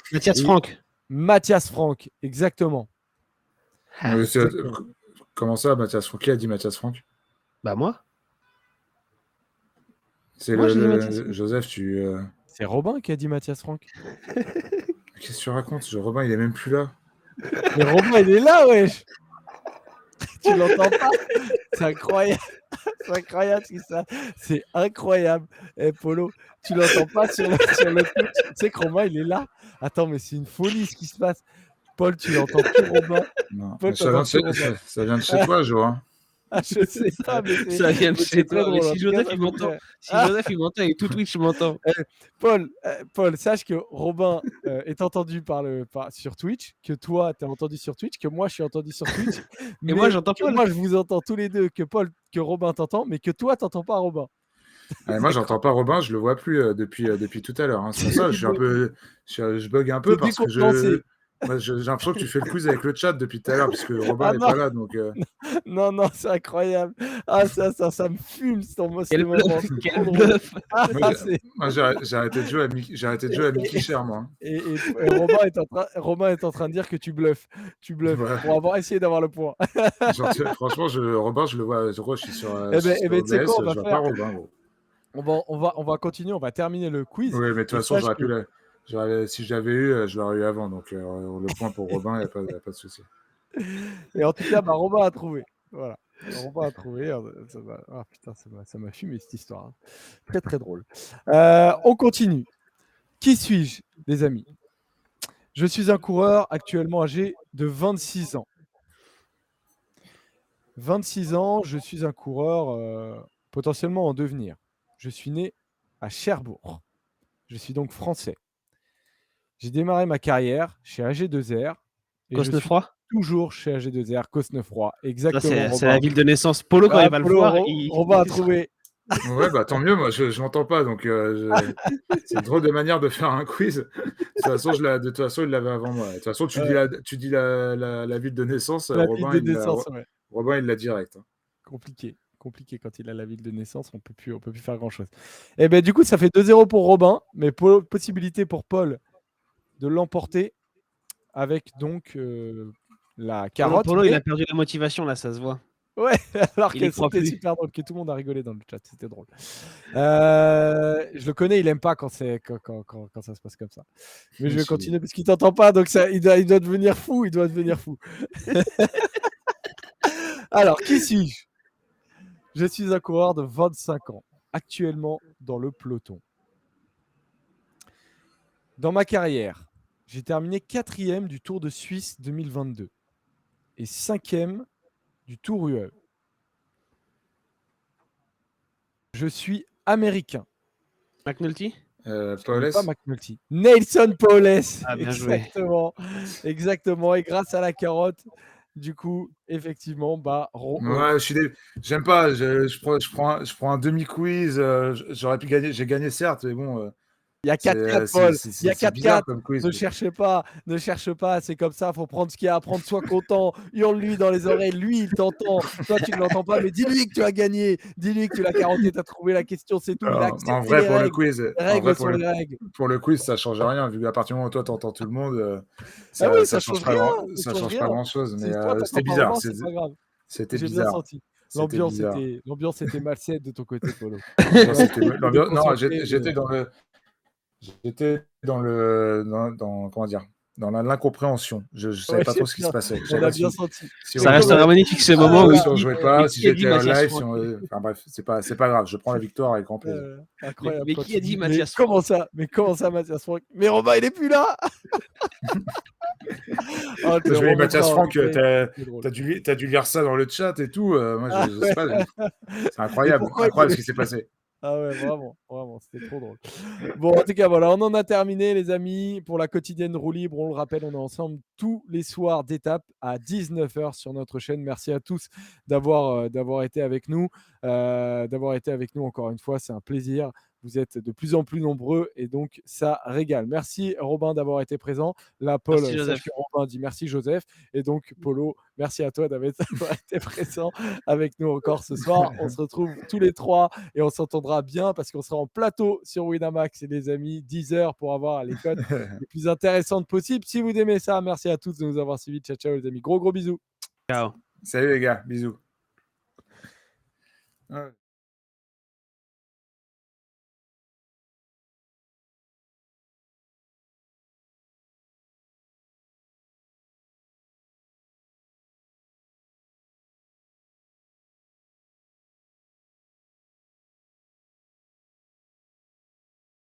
[SPEAKER 1] Mathias Frank, exactement.
[SPEAKER 2] Comment ça, Mathias Frank? Qui a dit Mathias Frank?
[SPEAKER 3] Bah moi.
[SPEAKER 2] C'est Joseph, tu...
[SPEAKER 1] C'est Robin qui a dit Mathias Frank.
[SPEAKER 2] Qu'est-ce que tu racontes? Robin, il est même plus là.
[SPEAKER 1] Mais Robin, il est là, wesh. Tu l'entends pas? C'est incroyable. C'est incroyable ce qui se passe. C'est incroyable. Polo, tu l'entends pas sur le Twitch. Tu sais que Robin, il est là. Attends, mais c'est une folie ce qui se passe. Paul, tu l'entends plus, Robin?
[SPEAKER 2] Non. Paul, ça vient de chez toi, Jo. Hein.
[SPEAKER 1] Je sais pas, mais
[SPEAKER 3] ça vient de chez toi. Mais si Joseph, il m'entend, et tout Twitch m'entend.
[SPEAKER 1] Paul, sache que Robin est entendu sur Twitch, que toi, tu es entendu sur Twitch, que moi, je suis entendu sur Twitch.
[SPEAKER 3] Et moi, j'entends Paul.
[SPEAKER 1] Moi, je vous entends tous les deux, que Robin t'entend, mais que toi, t'entends pas Robin.
[SPEAKER 2] Moi, j'entends pas Robin, je le vois plus depuis tout à l'heure. Hein. C'est pour ça, je bug un peu parce que j'ai l'impression que tu fais le quiz avec le chat depuis tout à l'heure, puisque Robin n'est pas là. Donc,
[SPEAKER 1] Non, c'est incroyable. Ça me fume, ce moment.
[SPEAKER 3] Quel bluff.
[SPEAKER 2] Moi, j'ai arrêté de jouer à Mickey Cher, moi.
[SPEAKER 1] Et Robin est en train de dire que tu bluffes. Ouais. Pour avoir essayé d'avoir le point.
[SPEAKER 2] Franchement, Robin, je le vois. Je suis sur OBS,
[SPEAKER 1] tu sais quoi,
[SPEAKER 2] je vois pas Robin. Gros.
[SPEAKER 1] On va continuer, on va terminer le quiz.
[SPEAKER 2] Oui, mais de toute
[SPEAKER 1] Et
[SPEAKER 2] façon,
[SPEAKER 1] sache que-
[SPEAKER 2] si j'avais eu, je l'aurais eu avant. Donc, le point pour Robin, il n'y a pas de souci.
[SPEAKER 1] Et en tout cas, Robin a trouvé. Voilà. Robin a trouvé. Ah putain, ça m'a fumé cette histoire, hein. Très très drôle. On continue. Qui suis-je, les amis? Je suis un coureur actuellement âgé de 26 ans. 26 ans, je suis un coureur potentiellement en devenir. Je suis né à Cherbourg. Je suis donc français. J'ai démarré ma carrière chez AG2R et je suis
[SPEAKER 3] Cosnefroy.
[SPEAKER 1] toujours chez AG2R, Cosnefroy.
[SPEAKER 3] Ça,
[SPEAKER 1] Exactement.
[SPEAKER 3] c'est la ville de naissance. Polo, quand il va le voir,
[SPEAKER 1] Robin a trouvé.
[SPEAKER 2] Ouais, bah tant mieux, moi je n'entends pas, donc c'est une drôle de manière de faire un quiz. De toute façon, il l'avait avant moi. De toute façon, tu dis la ville de naissance,
[SPEAKER 1] La ville de naissance, ouais.
[SPEAKER 2] Robin, il l'a direct. Hein.
[SPEAKER 1] Compliqué quand il a la ville de naissance, on peut plus faire grand chose. Et ben du coup, ça fait 2-0 pour Robin, mais possibilité pour Paul de l'emporter avec donc la carotte.
[SPEAKER 3] Polo, il a perdu la motivation là, ça se voit.
[SPEAKER 1] Ouais, alors
[SPEAKER 3] Il y
[SPEAKER 1] que
[SPEAKER 3] croit
[SPEAKER 1] c'était
[SPEAKER 3] plus.
[SPEAKER 1] super drôle, que tout le monde a rigolé dans le chat, c'était drôle. Je le connais, il aime pas quand ça se passe comme ça. Mais je vais continuer parce qu'il t'entend pas, donc il doit devenir fou, Alors, qui suis-je? Je suis un coureur de 25 ans, actuellement dans le peloton. Dans ma carrière, j'ai terminé 4e du Tour de Suisse 2022 et 5e du Tour UE. Je suis américain.
[SPEAKER 3] McNulty.
[SPEAKER 2] Paulès.
[SPEAKER 1] Pas McNulty. Nelson Paulès.
[SPEAKER 3] Ah, bien
[SPEAKER 1] exactement.
[SPEAKER 3] joué.
[SPEAKER 1] Exactement. Et grâce à la carotte, du coup, effectivement,
[SPEAKER 2] Ouais, j'aime pas. Je prends un demi-quiz. J'aurais pu gagner. J'ai gagné, certes, mais bon.
[SPEAKER 1] Il y a 4-4, Paul. Il y a 4-4.
[SPEAKER 2] Ne
[SPEAKER 1] cherchez pas. C'est comme ça. Il faut prendre ce qu'il y a à prendre. Sois content. Hurle-lui dans les oreilles. Lui, il t'entend. Toi, tu ne l'entends pas. Mais dis-lui que tu as gagné. Dis-lui que tu l'as carotté. Tu as trouvé la question. C'est tout. Il a accepté
[SPEAKER 2] en vrai,
[SPEAKER 1] les
[SPEAKER 2] pour
[SPEAKER 1] règles.
[SPEAKER 2] le quiz,
[SPEAKER 1] Les règles sont les règles.
[SPEAKER 2] Pour le quiz, ça change rien. Vu qu'à partir du moment où toi, tu entends tout le monde,
[SPEAKER 1] ah oui,
[SPEAKER 2] ça change pas grand-chose. Mais c'était bizarre. C'était bizarre.
[SPEAKER 1] L'ambiance était malsaine de ton côté, Polo.
[SPEAKER 2] Non, j'étais comment dire, dans l'incompréhension. Je savais pas trop ce qui se passait.
[SPEAKER 1] On a bien senti.
[SPEAKER 3] Ça restera magnifique ce moment où
[SPEAKER 2] si on jouait pas, si j'étais en live, enfin bref, c'est pas grave. Je prends la victoire avec grand plaisir.
[SPEAKER 1] Incroyable.
[SPEAKER 3] Mais qui a dit Mathias Franck?
[SPEAKER 1] Comment ça, Mathias Franck? Mais Robin, il est plus là.
[SPEAKER 2] Mathias Franck, t'as dû lire ça dans le chat et tout. Moi, je sais pas. C'est incroyable ce qui s'est passé.
[SPEAKER 1] Ah ouais, vraiment, c'était trop drôle. Bon, en tout cas, voilà, on en a terminé, les amis. Pour la quotidienne roue libre, on le rappelle, on est ensemble tous les soirs d'étape à 19h sur notre chaîne. Merci à tous d'avoir été avec nous. Encore une fois, c'est un plaisir. Vous êtes de plus en plus nombreux et donc ça régale. Merci Robin d'avoir été présent. Là, Paul, sache que Robin dit merci Joseph. Et donc, Polo, merci à toi d'avoir été présent avec nous encore ce soir. On se retrouve tous les trois et on s'entendra bien parce qu'on sera en plateau sur Winamax, les amis, 10h pour avoir les cotes les plus intéressantes possibles. Si vous aimez ça, merci à tous de nous avoir suivis. Ciao, ciao les amis. Gros bisous.
[SPEAKER 3] Ciao.
[SPEAKER 2] Salut les gars, bisous. Ouais.